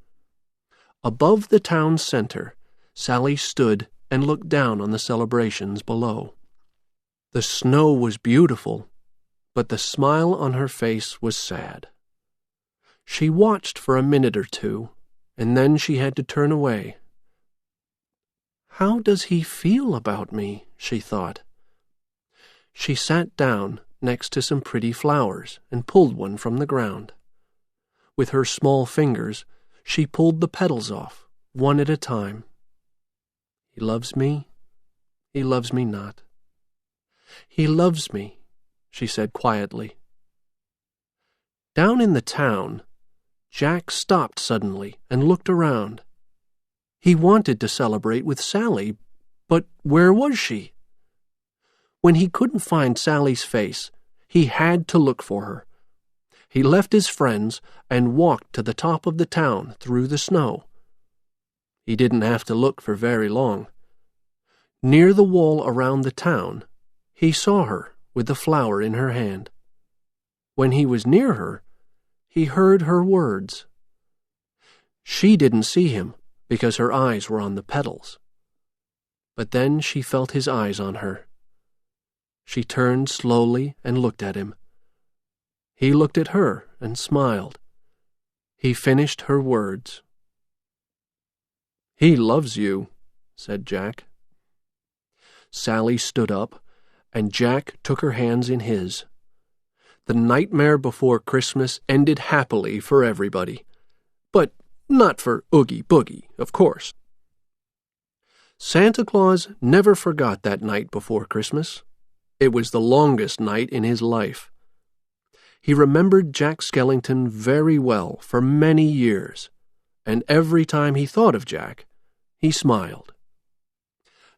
Above the town center, Sally stood and looked down on the celebrations below. The snow was beautiful, but the smile on her face was sad. She watched for a minute or two, and then she had to turn away. "How does he feel about me?" she thought. She sat down next to some pretty flowers and pulled one from the ground. With her small fingers, she pulled the petals off, one at a time. "He loves me. He loves me not. He loves me," she said quietly. Down in the town, Jack stopped suddenly and looked around. He wanted to celebrate with Sally, but where was she? When he couldn't find Sally's face, he had to look for her. He left his friends and walked to the top of the town through the snow. He didn't have to look for very long. Near the wall around the town, he saw her with the flower in her hand. When he was near her, he heard her words. She didn't see him because her eyes were on the petals. But then she felt his eyes on her. She turned slowly and looked at him. He looked at her and smiled. He finished her words. "He loves you," said Jack. Sally stood up, and Jack took her hands in his. The nightmare before Christmas ended happily for everybody, but not for Oogie Boogie, of course. Santa Claus never forgot that night before Christmas. It was the longest night in his life. He remembered Jack Skellington very well for many years, and every time he thought of Jack, he smiled.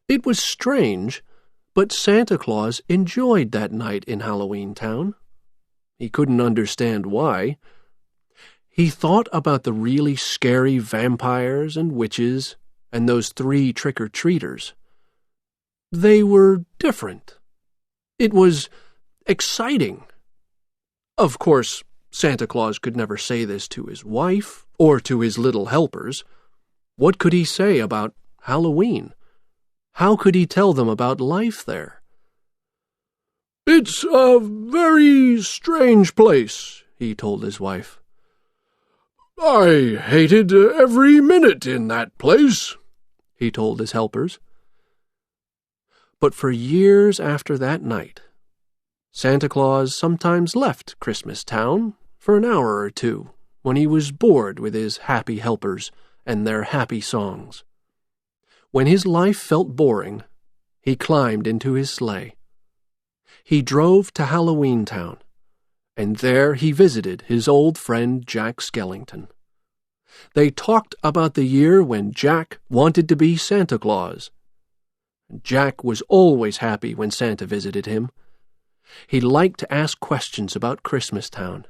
It was strange, but Santa Claus enjoyed that night in Halloween Town. He couldn't understand why. He thought about the really scary vampires and witches and those 3 trick-or-treaters. They were different. It was exciting. Of course, Santa Claus could never say this to his wife or to his little helpers. What could he say about Halloween? How could he tell them about life there? "It's a very strange place," he told his wife. "I hated every minute in that place," he told his helpers. But for years after that night, Santa Claus sometimes left Christmas Town for an hour or two when he was bored with his happy helpers and their happy songs. When his life felt boring, he climbed into his sleigh. He drove to Halloween Town, and there he visited his old friend Jack Skellington. They talked about the year when Jack wanted to be Santa Claus. Jack was always happy when Santa visited him. He liked to ask questions about Christmas Town,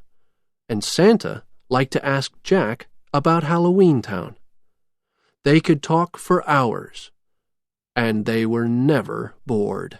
and Santa liked to ask Jack about Halloween Town. They could talk for hours, and they were never bored.